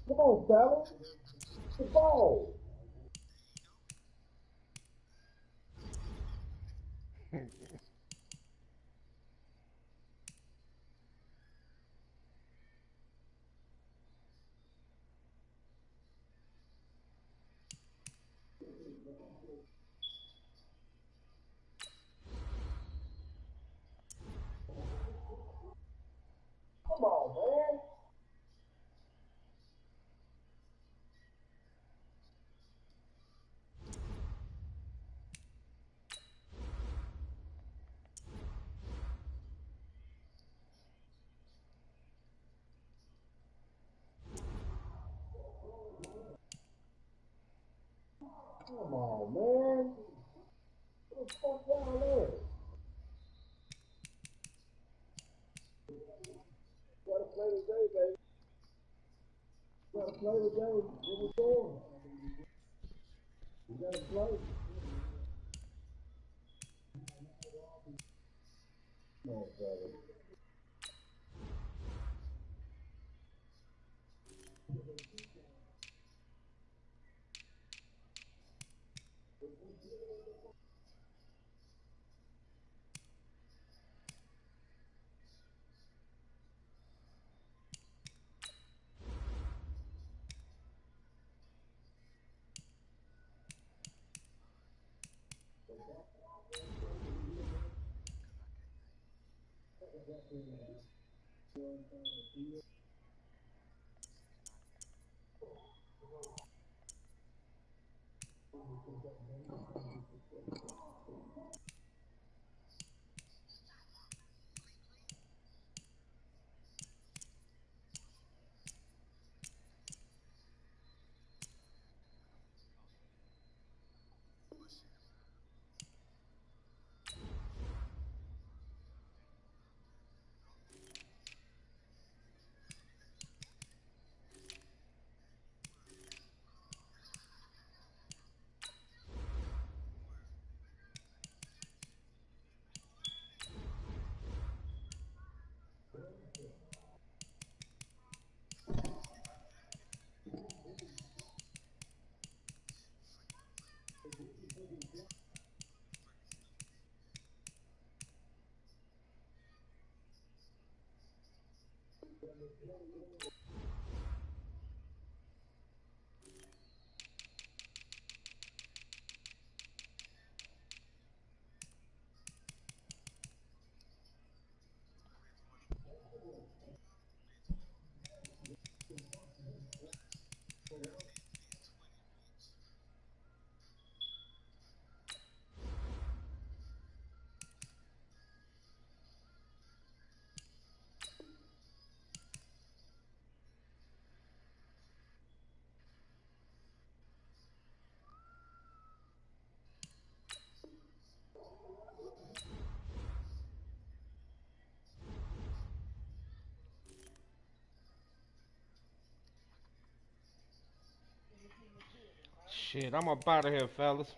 Come on, fella. The ball. Come on, man. Come on, man. What the fuck y'all there? You gotta play the game, baby. You gotta play the game. What we doing? You gotta play. Come on, brother. Shit, I'm up out of here, fellas.